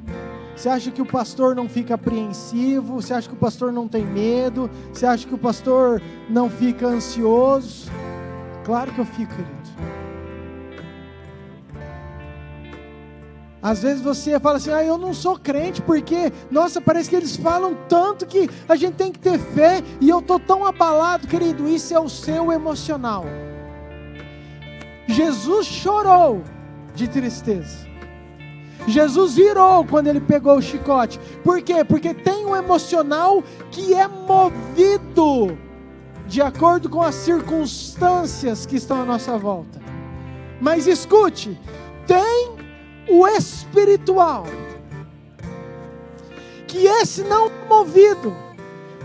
Você acha que o pastor não fica apreensivo? Você acha que o pastor não tem medo? Você acha que o pastor não fica ansioso? Claro que eu fico, querido. Às vezes você fala assim: eu não sou crente porque, nossa, parece que eles falam tanto que a gente tem que ter fé e eu estou tão abalado. Querido, isso é o seu emocional. Jesus chorou de tristeza. Jesus irou quando ele pegou o chicote. Por quê? Porque tem um emocional que é movido de acordo com as circunstâncias que estão à nossa volta. Mas escute, tem o espiritual, que esse não é movido,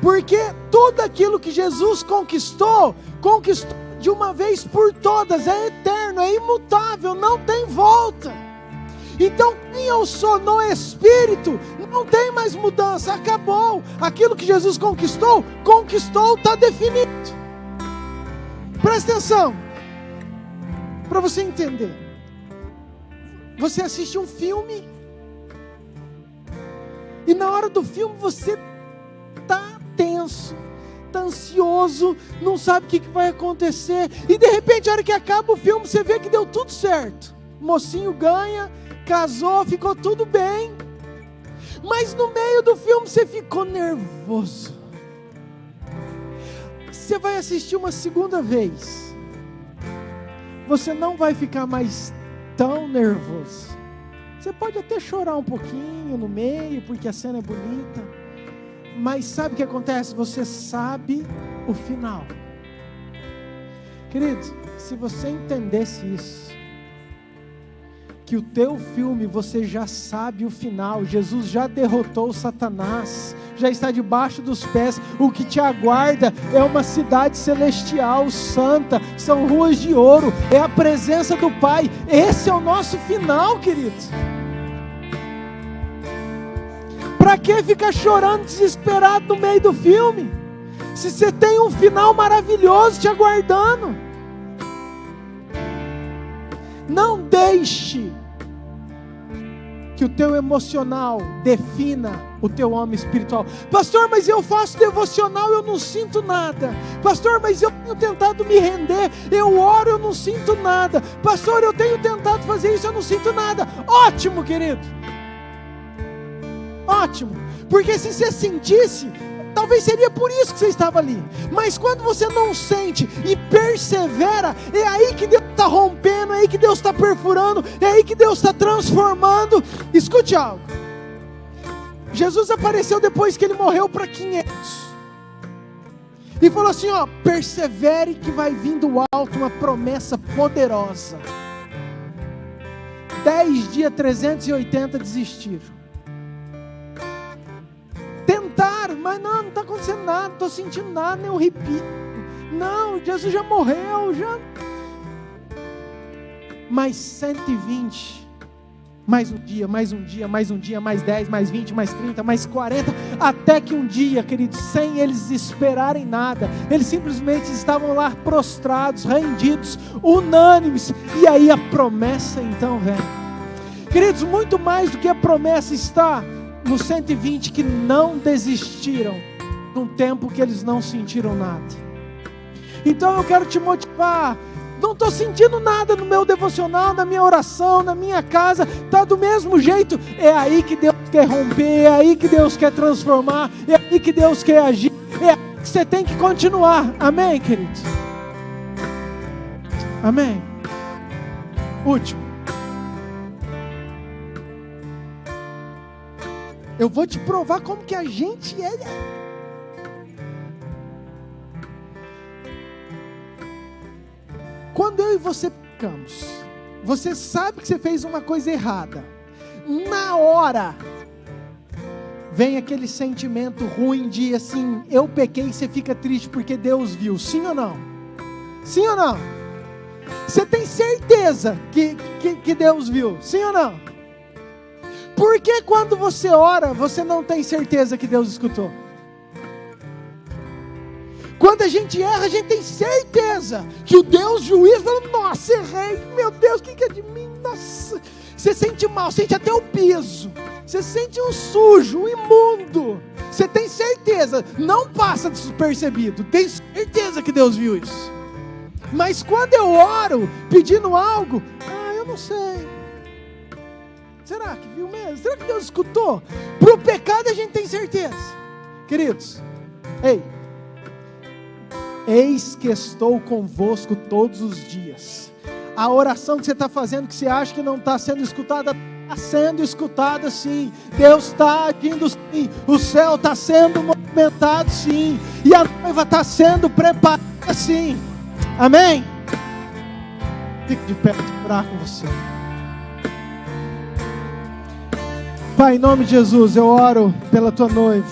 porque tudo aquilo que Jesus conquistou de uma vez por todas, é eterno, é imutável, não tem volta. Então quem eu sou no espírito Não tem mais mudança, acabou. Aquilo que Jesus conquistou, está definido. Presta atenção, para você entender. Você assiste um filme, e na hora do filme você está tenso, está ansioso, não sabe o que vai acontecer, e de repente a hora que acaba o filme você vê que deu tudo certo, o mocinho ganha, casou, ficou tudo bem, mas no meio do filme você ficou nervoso. Você vai assistir uma segunda vez, você não vai ficar mais tão nervoso. Você pode até chorar um pouquinho no meio, porque a cena é bonita, mas sabe o que acontece? Você sabe o final. Querido, se você entendesse isso, que o teu filme você já sabe o final, Jesus já derrotou Satanás, já está debaixo dos pés, o que te aguarda é uma cidade celestial, santa, são ruas de ouro, é a presença do Pai, esse é o nosso final, queridos. Para que ficar chorando desesperado no meio do filme, se você tem um final maravilhoso te aguardando? Não deixe que o teu emocional defina o teu homem espiritual. Pastor, mas eu faço devocional, eu não sinto nada. Pastor, mas eu tenho tentado me render, eu oro, eu não sinto nada. Pastor, eu tenho tentado fazer isso, eu não sinto nada. Ótimo, querido. Ótimo. Porque se você sentisse, talvez seria por isso que você estava ali. Mas quando você não sente e persevera, é aí que Deus está rompendo, é aí que Deus está perfurando, é aí que Deus está transformando. Escute algo. Jesus apareceu depois que ele morreu para 500. E falou assim, ó, persevere que vai vir do alto uma promessa poderosa. 10 dias, 380 desistiram. Tentaram, mas não está acontecendo nada, não estou sentindo nada, nem um arrepio. Não, Jesus já morreu, já. Mais 120, mais um dia, mais um dia, mais um dia, mais 10, mais 20, mais 30, mais 40, até que um dia, queridos, sem eles esperarem nada, eles simplesmente estavam lá prostrados, rendidos, unânimes, e aí a promessa então vem. Queridos, muito mais do que a promessa está nos 120 que não desistiram, num tempo que eles não sentiram nada. Então eu quero te motivar. Não estou sentindo nada no meu devocional, na minha oração, na minha casa, está do mesmo jeito. É aí que Deus quer romper, é aí que Deus quer transformar, é aí que Deus quer agir, é aí que você tem que continuar. Amém, queridos? Amém. Último. Eu vou te provar como que a gente é. Quando eu e você pecamos, você sabe que você fez uma coisa errada. Na hora, vem aquele sentimento ruim de assim, eu pequei, e você fica triste porque Deus viu. Sim ou não? Sim ou não? Você tem certeza que Deus viu? Sim ou não? Por que quando você ora, você não tem certeza que Deus escutou? Quando a gente erra, a gente tem certeza que o Deus juiz fala, nossa, errei, meu Deus, o que é de mim? Nossa, você sente mal, sente até o piso, você sente um sujo, um imundo, você tem certeza, não passa despercebido, tem certeza que Deus viu isso. Mas quando eu oro, pedindo algo, eu não sei. Será que viu mesmo? Será que Deus escutou? Para o pecado a gente tem certeza. Queridos, eis que estou convosco todos os dias. A oração que você está fazendo, que você acha que não está sendo escutada, está sendo escutada sim. Deus está agindo sim. O céu está sendo movimentado sim. E a noiva está sendo preparada sim. Amém? Fique de pé para orar com você. Pai, em nome de Jesus, eu oro pela tua noiva,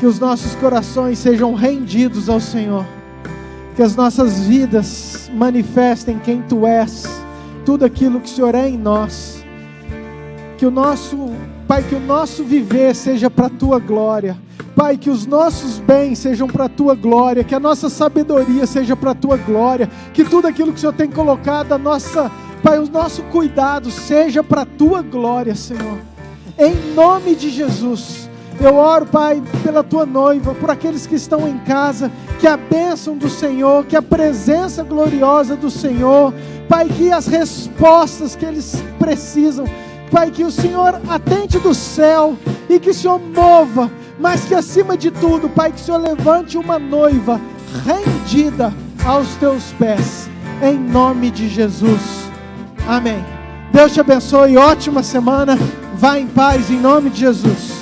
que os nossos corações sejam rendidos ao Senhor, que as nossas vidas manifestem quem tu és, tudo aquilo que o Senhor é em nós, que o nosso Pai, que o nosso viver seja para a Tua glória. Pai, que os nossos bens sejam para a Tua glória, que a nossa sabedoria seja para a Tua glória, que tudo aquilo que o Senhor tem colocado, Pai, o nosso cuidado seja para a Tua glória, Senhor. Em nome de Jesus, eu oro, Pai, pela Tua noiva, por aqueles que estão em casa, que a bênção do Senhor, que a presença gloriosa do Senhor, Pai, que as respostas que eles precisam, Pai, que o Senhor atende do céu e que o Senhor mova, mas que acima de tudo, Pai, que o Senhor levante uma noiva rendida aos Teus pés, em nome de Jesus. Amém. Deus te abençoe, ótima semana, vá em paz em nome de Jesus.